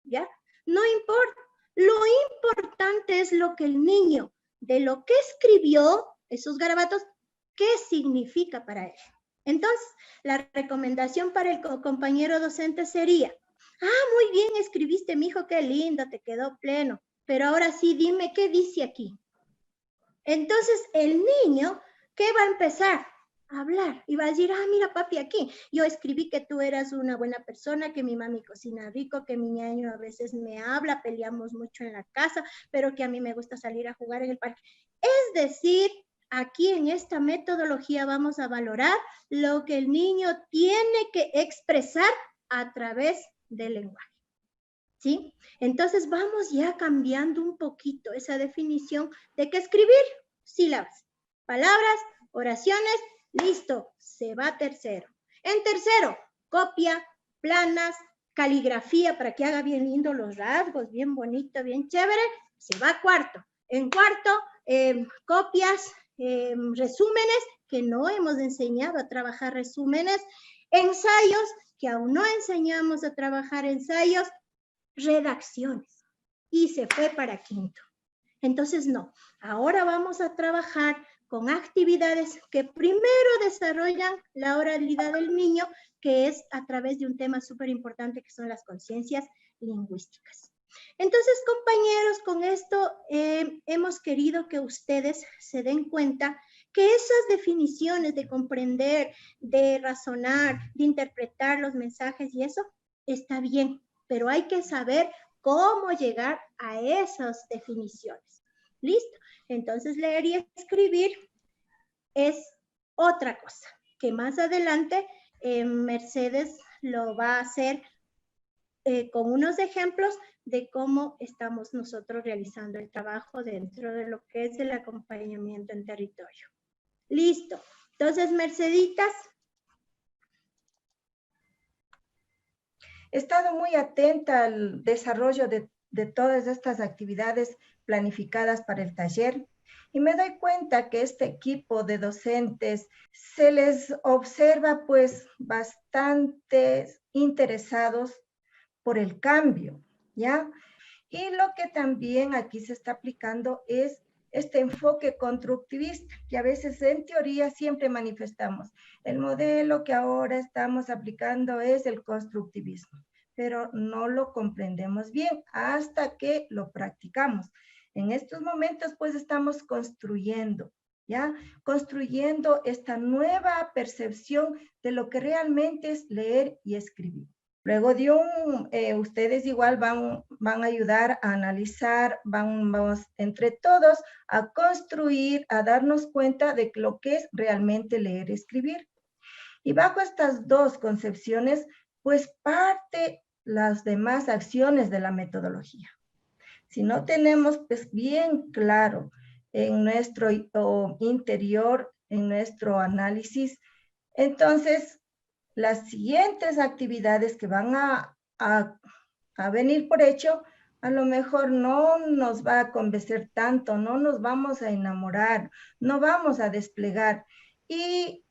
Speaker 2: ¿ya? No importa. Lo importante es lo que el niño, de lo que escribió, esos garabatos, ¿qué significa para él? Entonces, la recomendación para el compañero docente sería, muy bien escribiste, mijo, qué lindo, te quedó pleno, pero ahora sí dime qué dice aquí. Entonces, el niño, ¿qué va a empezar? A hablar y va a decir, mira papi, aquí yo escribí que tú eras una buena persona, que mi mami cocina rico, que mi ñaño a veces me habla, peleamos mucho en la casa, pero que a mí me gusta salir a jugar en el parque. Es decir, aquí en esta metodología vamos a valorar lo que el niño tiene que expresar a través del lenguaje, ¿sí? Entonces vamos ya cambiando un poquito esa definición de que escribir sílabas, palabras, oraciones, listo, se va a tercero. En tercero, copia, planas, caligrafía para que haga bien lindo los rasgos, bien bonito, bien chévere, se va a cuarto. En cuarto, copias, resúmenes, que no hemos enseñado a trabajar resúmenes, ensayos, que aún no enseñamos a trabajar ensayos, redacciones, y se fue para quinto. Entonces, no, ahora vamos a trabajar con actividades que primero desarrollan la oralidad del niño, que es a través de un tema súper importante que son las conciencias lingüísticas. Entonces, compañeros, con esto hemos querido que ustedes se den cuenta que esas definiciones de comprender, de razonar, de interpretar los mensajes y eso está bien, pero hay que saber cómo llegar a esas definiciones. ¿Listo? Entonces, leer y escribir es otra cosa, que más adelante Mercedes lo va a hacer con unos ejemplos de cómo estamos nosotros realizando el trabajo dentro de lo que es el acompañamiento en territorio. Listo. Entonces, Merceditas.
Speaker 18: He estado muy atenta al desarrollo de todas estas actividades planificadas para el taller y me doy cuenta que este equipo de docentes se les observa pues bastante interesados por el cambio, ¿ya? Y lo que también aquí se está aplicando es este enfoque constructivista, que a veces en teoría siempre manifestamos. El modelo que ahora estamos aplicando es el constructivismo, pero no lo comprendemos bien hasta que lo practicamos. En estos momentos, pues, estamos construyendo, ¿ya? Construyendo esta nueva percepción de lo que realmente es leer y escribir. Luego ustedes igual van a ayudar a analizar, vamos entre todos a construir, a darnos cuenta de lo que es realmente leer y escribir. Y bajo estas dos concepciones, pues parte las demás acciones de la metodología. Si no tenemos pues bien claro en nuestro interior, en nuestro análisis, entonces las siguientes actividades que van a venir por hecho, a lo mejor no nos va a convencer tanto, no nos vamos a enamorar, no vamos a desplegar. Y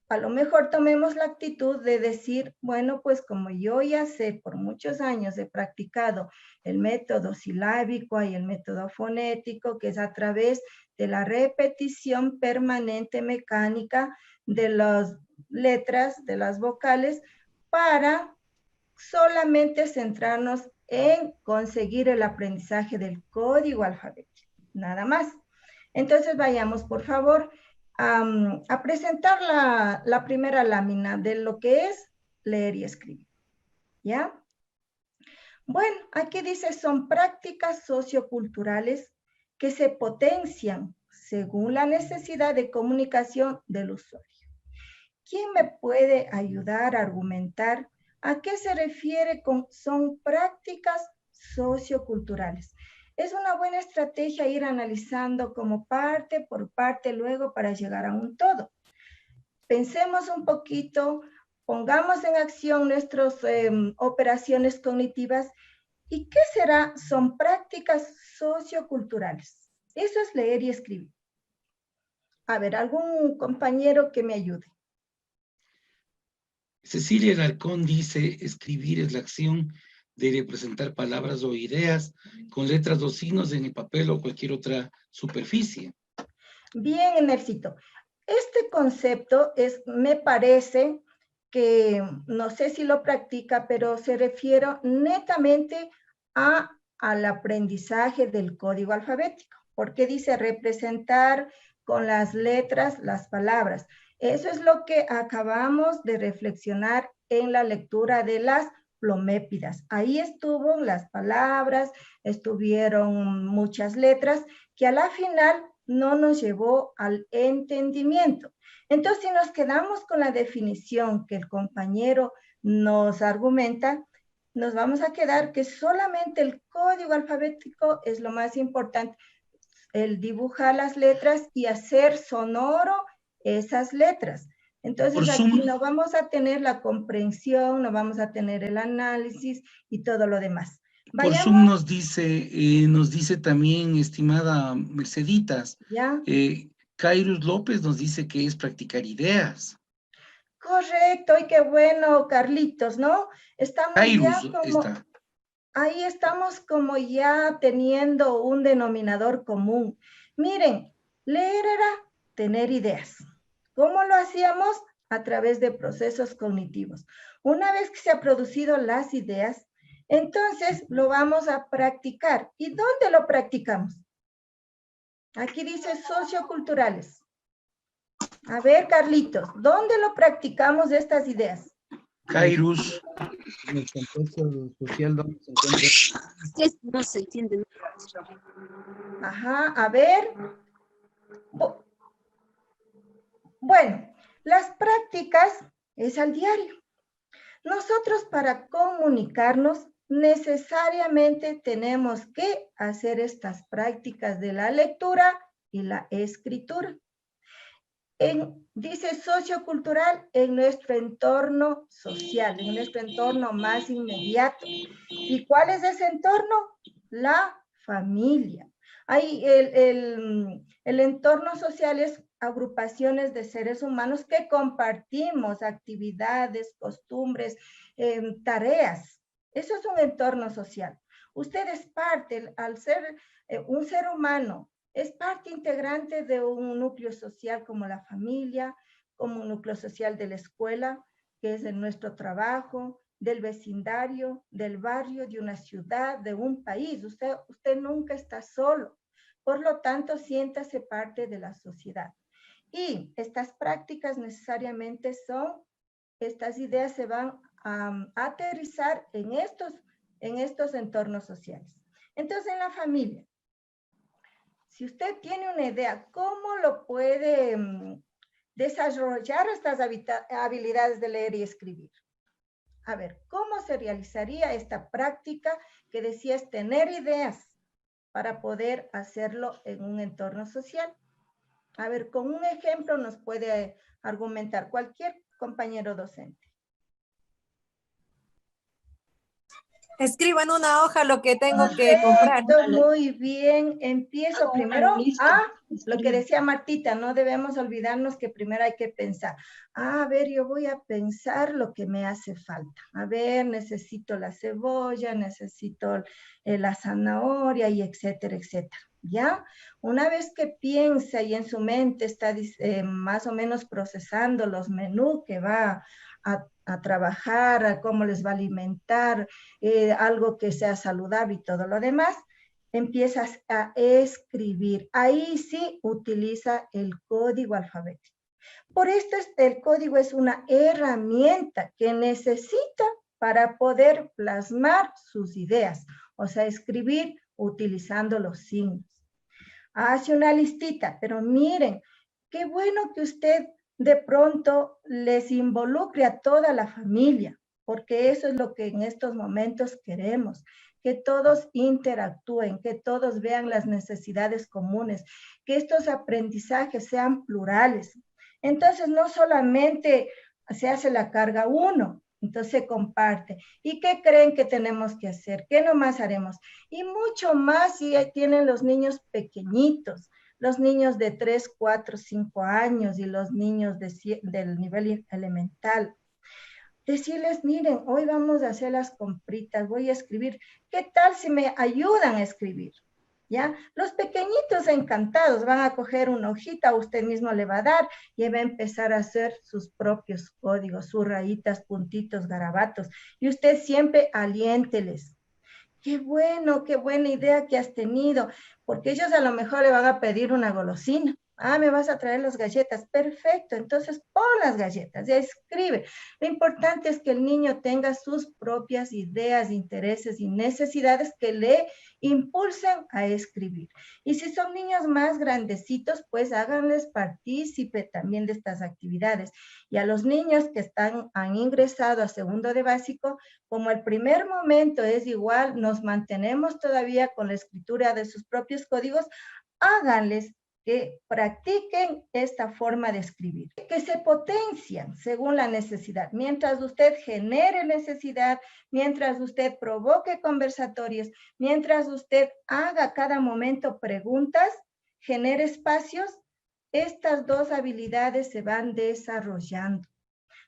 Speaker 18: a lo mejor tomemos la actitud de decir, bueno, pues como yo ya sé, por muchos años he practicado el método silábico y el método fonético, que es a través de la repetición permanente mecánica de las letras, de las vocales, para solamente centrarnos en conseguir el aprendizaje del código alfabético, nada más. Entonces vayamos, por favor, a presentar la primera lámina de lo que es leer y escribir, ¿ya? Bueno, aquí dice, son prácticas socioculturales que se potencian según la necesidad de comunicación del usuario. ¿Quién me puede ayudar a argumentar a qué se refiere con son prácticas socioculturales? Es una buena estrategia ir analizando como parte por parte luego para llegar a un todo. Pensemos un poquito, pongamos en acción nuestras operaciones cognitivas. ¿Y qué será? Son prácticas socioculturales. Eso es leer y escribir. A ver, algún compañero que me ayude.
Speaker 19: Cecilia Alarcón dice, escribir es la acción de representar palabras o ideas con letras o signos en el papel o cualquier otra superficie.
Speaker 18: Bien, Emercito. Este concepto me parece que, no sé si lo practica, pero se refiere netamente al aprendizaje del código alfabético, porque dice representar con las letras las palabras. Eso es lo que acabamos de reflexionar en la lectura de las plomépidas. Ahí estuvo las palabras, estuvieron muchas letras que a la final no nos llevó al entendimiento. Entonces, si nos quedamos con la definición que el compañero nos argumenta, nos vamos a quedar que solamente el código alfabético es lo más importante, el dibujar las letras y hacer sonoro esas letras. Entonces aquí no vamos a tener la comprensión, no vamos a tener el análisis y todo lo demás.
Speaker 19: Por Zoom nos dice también, estimada Merceditas, Kairos López nos dice que es practicar ideas.
Speaker 18: Correcto, y qué bueno, Carlitos, ¿no? Estamos
Speaker 19: Kairos
Speaker 18: ya como, ahí estamos como ya teniendo un denominador común. Miren, leer era tener ideas. ¿Cómo lo hacíamos? A través de procesos cognitivos. Una vez que se han producido las ideas, entonces lo vamos a practicar. ¿Y dónde lo practicamos? Aquí dice socioculturales. A ver, Carlitos, ¿dónde lo practicamos estas ideas?
Speaker 19: Kairos.
Speaker 3: En el contexto social donde se encuentra.
Speaker 14: No se entiende.
Speaker 18: Ajá, a ver. Bueno, las prácticas es al diario. Nosotros para comunicarnos necesariamente tenemos que hacer estas prácticas de la lectura y la escritura. Dice sociocultural en nuestro entorno social, en nuestro entorno más inmediato. ¿Y cuál es ese entorno? La familia. Ahí el entorno social es agrupaciones de seres humanos que compartimos actividades, costumbres, tareas. Eso es un entorno social. Usted es parte, al ser un ser humano, es parte integrante de un núcleo social como la familia, como un núcleo social de la escuela, que es de nuestro trabajo, del vecindario, del barrio, de una ciudad, de un país. Usted nunca está solo. Por lo tanto, siéntase parte de la sociedad. Y estas prácticas necesariamente estas ideas se van a aterrizar en estos entornos sociales. Entonces, en la familia, si usted tiene una idea, ¿cómo lo puede desarrollar estas habilidades de leer y escribir? A ver, ¿cómo se realizaría esta práctica que decías tener ideas para poder hacerlo en un entorno social? A ver, con un ejemplo nos puede argumentar cualquier compañero docente.
Speaker 20: Escribo en una hoja lo que tengo que comprar.
Speaker 18: Muy bien. Empiezo primero lo que decía Martita, no debemos olvidarnos que primero hay que pensar. A ver, yo voy a pensar lo que me hace falta. A ver, necesito la cebolla, necesito la zanahoria y etcétera, etcétera. ¿Ya? Una vez que piensa y en su mente está más o menos procesando los menús que va a trabajar, a cómo les va a alimentar, algo que sea saludable y todo lo demás, empiezas a escribir. Ahí sí utiliza el código alfabético. Por esto el código es una herramienta que necesita para poder plasmar sus ideas, o sea, escribir utilizando los signos. Hace una listita, pero miren, qué bueno que usted de pronto les involucre a toda la familia, porque eso es lo que en estos momentos queremos, que todos interactúen, que todos vean las necesidades comunes, que estos aprendizajes sean plurales. Entonces, no solamente se hace la carga uno, entonces se comparte. ¿Y qué creen que tenemos que hacer? ¿Qué nomás haremos? Y mucho más si tienen los niños pequeñitos, los niños de 3, 4, 5 años y los niños del nivel elemental. Decirles, miren, hoy vamos a hacer las compritas, voy a escribir. ¿Qué tal si me ayudan a escribir? ¿Ya? Los pequeñitos encantados van a coger una hojita, usted mismo le va a dar y va a empezar a hacer sus propios códigos, sus rayitas, puntitos, garabatos. Y usted siempre aliénteles. Qué bueno, qué buena idea que has tenido, porque ellos a lo mejor le van a pedir una golosina. Ah, me vas a traer las galletas. Perfecto, entonces pon las galletas, ya escribe. Lo importante es que el niño tenga sus propias ideas, intereses y necesidades que le impulsen a escribir. Y si son niños más grandecitos, pues háganles partícipe también de estas actividades. Y a los niños que han ingresado a segundo de básico, como el primer momento es igual, nos mantenemos todavía con la escritura de sus propios códigos, háganles que practiquen esta forma de escribir, que se potencian según la necesidad. Mientras usted genere necesidad, mientras usted provoque conversatorios, mientras usted haga cada momento preguntas, genere espacios, estas dos habilidades se van desarrollando.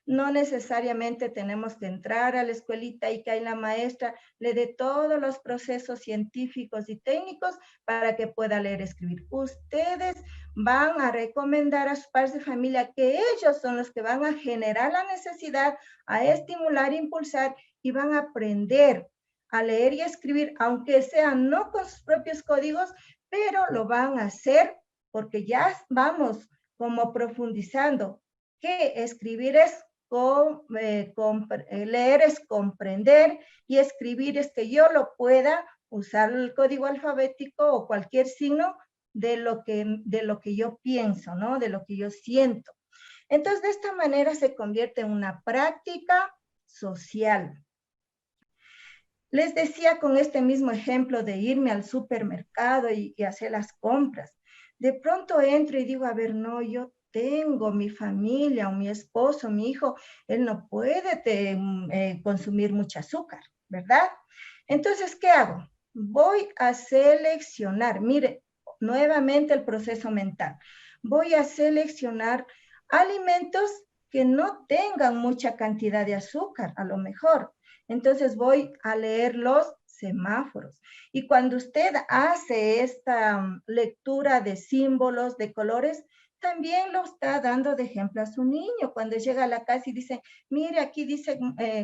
Speaker 18: No necesariamente tenemos que entrar a la escuelita y que ahí la maestra le dé todos los procesos científicos y técnicos para que pueda leer y escribir. Ustedes van a recomendar a sus padres de familia que ellos son los que van a generar la necesidad, a estimular, impulsar y van a aprender a leer y escribir, aunque sea no con sus propios códigos, pero lo van a hacer porque ya vamos como profundizando que escribir es leer es comprender y escribir es que yo lo pueda usar el código alfabético o cualquier signo de lo que yo pienso, ¿no? De lo que yo siento. Entonces, de esta manera se convierte en una práctica social. Les decía con este mismo ejemplo de irme al supermercado y hacer las compras. De pronto entro y digo, a ver, no, yo tengo mi familia o mi esposo, mi hijo, él no puede consumir mucho azúcar, ¿verdad? Entonces, ¿qué hago? Voy a seleccionar, mire, nuevamente el proceso mental. Voy a seleccionar alimentos que no tengan mucha cantidad de azúcar, a lo mejor. Entonces voy a leer los semáforos. Y cuando usted hace esta lectura de símbolos, de colores, también lo está dando de ejemplo a su niño. Cuando llega a la casa y dice, mire, aquí dice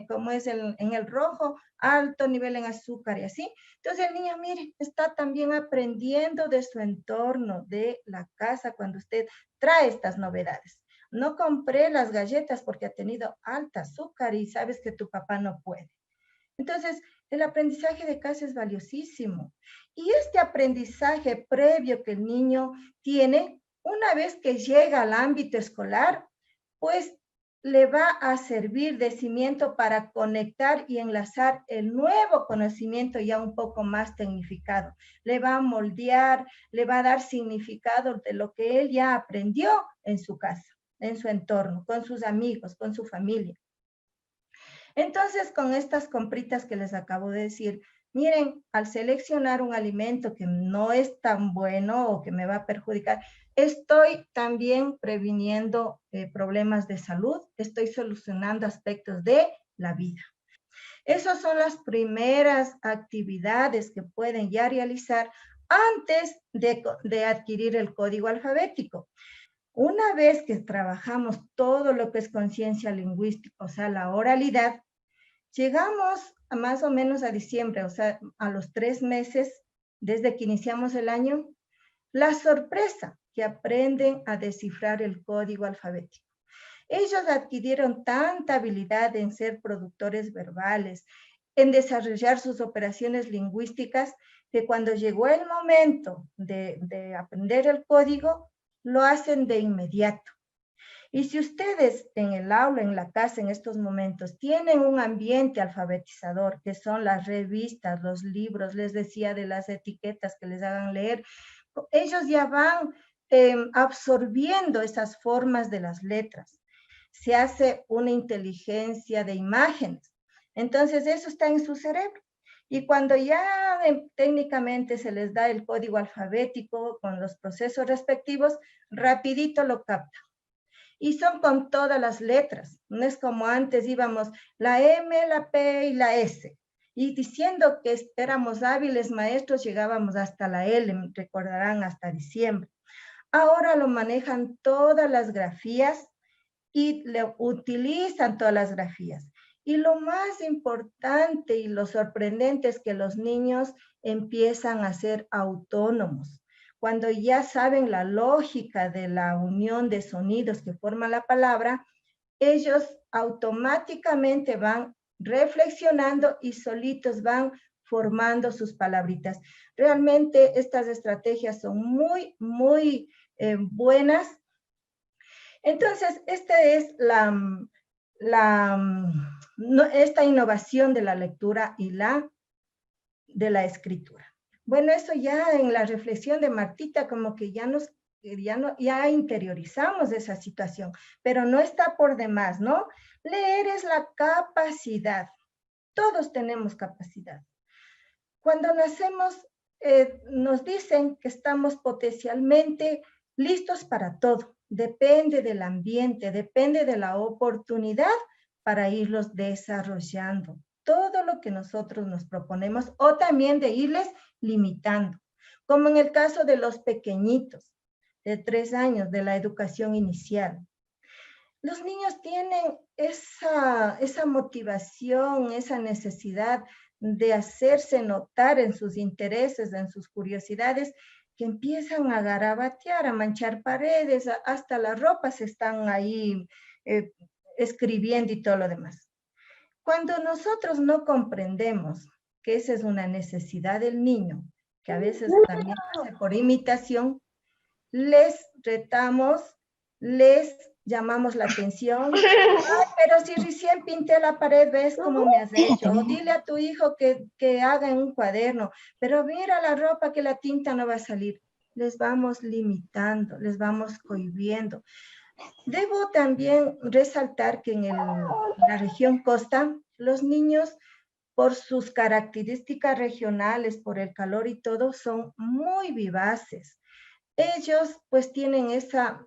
Speaker 18: cómo es en el rojo, alto nivel en azúcar y así. Entonces el niño, mire, está también aprendiendo de su entorno, de la casa, cuando usted trae estas novedades. No compré las galletas porque ha tenido alta azúcar y sabes que tu papá no puede. Entonces, el aprendizaje de casa es valiosísimo. Y este aprendizaje previo que el niño tiene, una vez que llega al ámbito escolar, pues le va a servir de cimiento para conectar y enlazar el nuevo conocimiento ya un poco más tecnificado. Le va a moldear, le va a dar significado de lo que él ya aprendió en su casa, en su entorno, con sus amigos, con su familia. Entonces, con estas compritas que les acabo de decir, miren, al seleccionar un alimento que no es tan bueno o que me va a perjudicar, estoy también previniendo problemas de salud, estoy solucionando aspectos de la vida. Esas son las primeras actividades que pueden ya realizar antes de adquirir el código alfabético. Una vez que trabajamos todo lo que es conciencia lingüística, o sea, la oralidad, llegamos a más o menos a diciembre, o sea, a los 3 meses desde que iniciamos el año, la sorpresa que aprenden a descifrar el código alfabético. Ellos adquirieron tanta habilidad en ser productores verbales, en desarrollar sus operaciones lingüísticas, que cuando llegó el momento de aprender el código, lo hacen de inmediato. Y si ustedes en el aula, en la casa, en estos momentos, tienen un ambiente alfabetizador, que son las revistas, los libros, les decía de las etiquetas que les hagan leer, ellos ya van absorbiendo esas formas de las letras. Se hace una inteligencia de imágenes. Entonces eso está en su cerebro. Y cuando ya técnicamente se les da el código alfabético con los procesos respectivos, rapidito lo captan. Y son con todas las letras. No es como antes íbamos la M, la P y la S. Y diciendo que éramos hábiles maestros, llegábamos hasta la L, recordarán, hasta diciembre. Ahora lo manejan todas las grafías y le utilizan todas las grafías. Y lo más importante y lo sorprendente es que los niños empiezan a ser autónomos. Cuando ya saben la lógica de la unión de sonidos que forman la palabra, ellos automáticamente van reflexionando y solitos van formando sus palabritas. Realmente estas estrategias son muy, muy buenas. Entonces, esta es esta innovación de la lectura y de la escritura. Bueno, eso ya en la reflexión de Martita, como que ya interiorizamos esa situación, pero no está por demás, ¿no? Leer es la capacidad. Todos tenemos capacidad. Cuando nacemos, nos dicen que estamos potencialmente listos para todo. Depende del ambiente, depende de la oportunidad para irlos desarrollando. Todo lo que nosotros nos proponemos o también de irles limitando. Como en el caso de los pequeñitos de 3 años de la educación inicial. Los niños tienen esa motivación, esa necesidad de hacerse notar en sus intereses, en sus curiosidades, que empiezan a garabatear, a manchar paredes, hasta las ropas están ahí escribiendo y todo lo demás. Cuando nosotros no comprendemos que esa es una necesidad del niño, que a veces también hace por imitación, les retamos, les llamamos la atención. Ay, pero si recién pinté la pared, ¿ves cómo me has hecho? O dile a tu hijo que haga en un cuaderno, pero mira la ropa que la tinta no va a salir. Les vamos limitando, les vamos cohibiendo. Debo también resaltar que en la región costa, los niños, por sus características regionales, por el calor y todo, son muy vivaces. Ellos pues tienen esa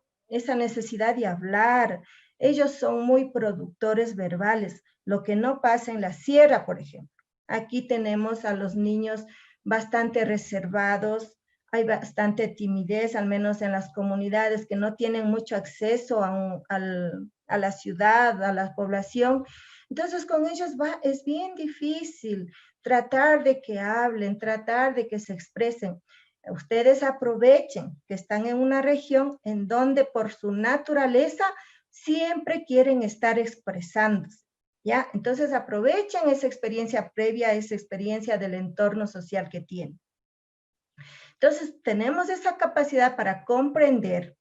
Speaker 18: necesidad de hablar. Ellos son muy productores verbales, lo que no pasa en la sierra, por ejemplo. Aquí tenemos a los niños bastante reservados, hay bastante timidez, al menos en las comunidades que no tienen mucho acceso a la ciudad, a la población. Entonces con ellos es bien difícil tratar de que hablen, tratar de que se expresen. Ustedes aprovechen que están en una región en donde por su naturaleza siempre quieren estar expresándose, ¿ya? Entonces aprovechen esa experiencia previa, esa experiencia del entorno social que tienen. Entonces tenemos esa capacidad para comprender,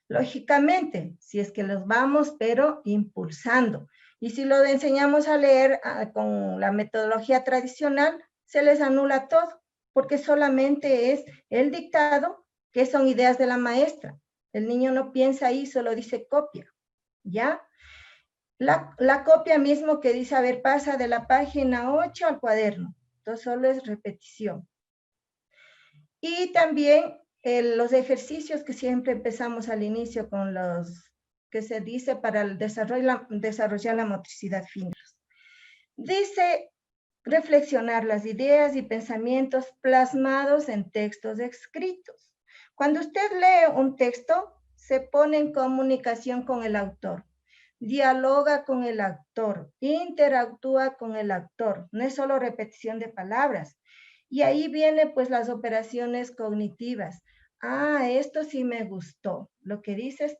Speaker 18: lógicamente, si es que los vamos, pero impulsando. Y si lo enseñamos a leer con la metodología tradicional, se les anula todo, porque solamente es el dictado, que son ideas de la maestra. El niño no piensa ahí, solo dice copia, ¿ya? La copia mismo que dice, a ver, pasa de la página 8 al cuaderno. Entonces solo es repetición. Y también los ejercicios que siempre empezamos al inicio con los que se dice para el desarrollar la motricidad fina. Dice reflexionar las ideas y pensamientos plasmados en textos escritos. Cuando usted lee un texto, se pone en comunicación con el autor, dialoga con el actor, interactúa con el actor, no es solo repetición de palabras. Y ahí vienen pues las operaciones cognitivas. Ah, esto sí me gustó. Lo que dice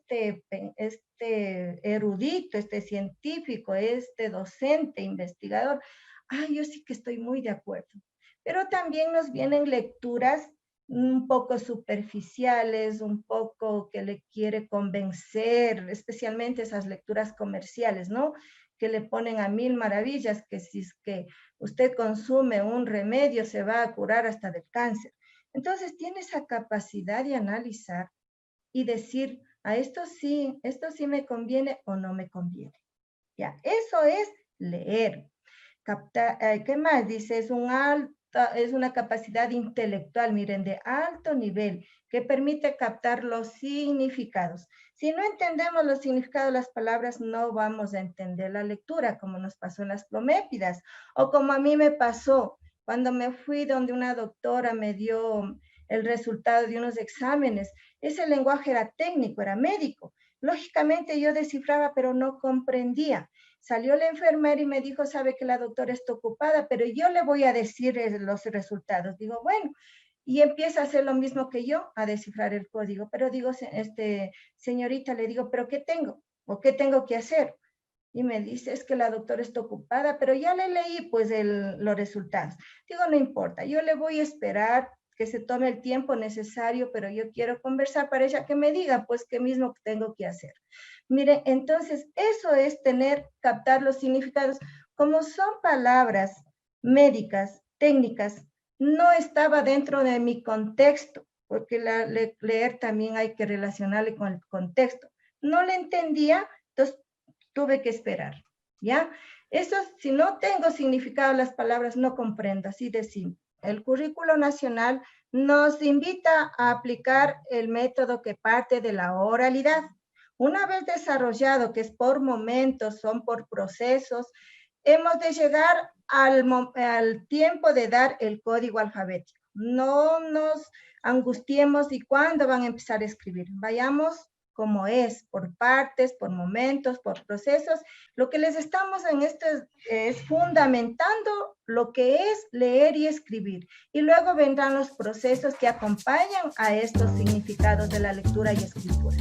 Speaker 18: este erudito, este científico, este docente, investigador. Ah, yo sí que estoy muy de acuerdo. Pero también nos vienen lecturas un poco superficiales, un poco que le quiere convencer, especialmente esas lecturas comerciales, ¿no? Que le ponen a mil maravillas, que si es que usted consume un remedio se va a curar hasta del cáncer. Entonces tiene esa capacidad de analizar y decir, a esto sí me conviene o no me conviene. Ya, eso es leer. ¿Qué más? Dice, es una capacidad intelectual, miren, de alto nivel, que permite captar los significados. Si no entendemos los significados de las palabras, no vamos a entender la lectura, como nos pasó en las Promépidas, o como a mí me pasó cuando me fui donde una doctora me dio el resultado de unos exámenes. Ese lenguaje era técnico, era médico. Lógicamente yo descifraba, pero no comprendía. Salió la enfermera y me dijo, sabe que la doctora está ocupada, pero yo le voy a decir los resultados. Digo, bueno, y empieza a hacer lo mismo que yo, a descifrar el código. Pero digo, señorita, le digo, ¿pero qué tengo? ¿O qué tengo que hacer? Y me dice, es que la doctora está ocupada, pero ya le leí pues los resultados. Digo, no importa, yo le voy a esperar que se tome el tiempo necesario, pero yo quiero conversar para ella que me diga pues qué mismo tengo que hacer. Mire, entonces eso es captar los significados. Como son palabras médicas, técnicas, no estaba dentro de mi contexto, porque leer también hay que relacionarle con el contexto. No le entendía, entonces tuve que esperar, ¿ya? Eso, si no tengo significado las palabras, no comprendo, así de simple. El currículo nacional nos invita a aplicar el método que parte de la oralidad. Una vez desarrollado, que es por momentos, son por procesos, hemos de llegar al tiempo de dar el código alfabético. No nos angustiemos de cuándo van a empezar a escribir. Vayamos como es, por partes, por momentos, por procesos. Lo que les estamos en esto es fundamentando lo que es leer y escribir. Y luego vendrán los procesos que acompañan a estos significados de la lectura y escritura.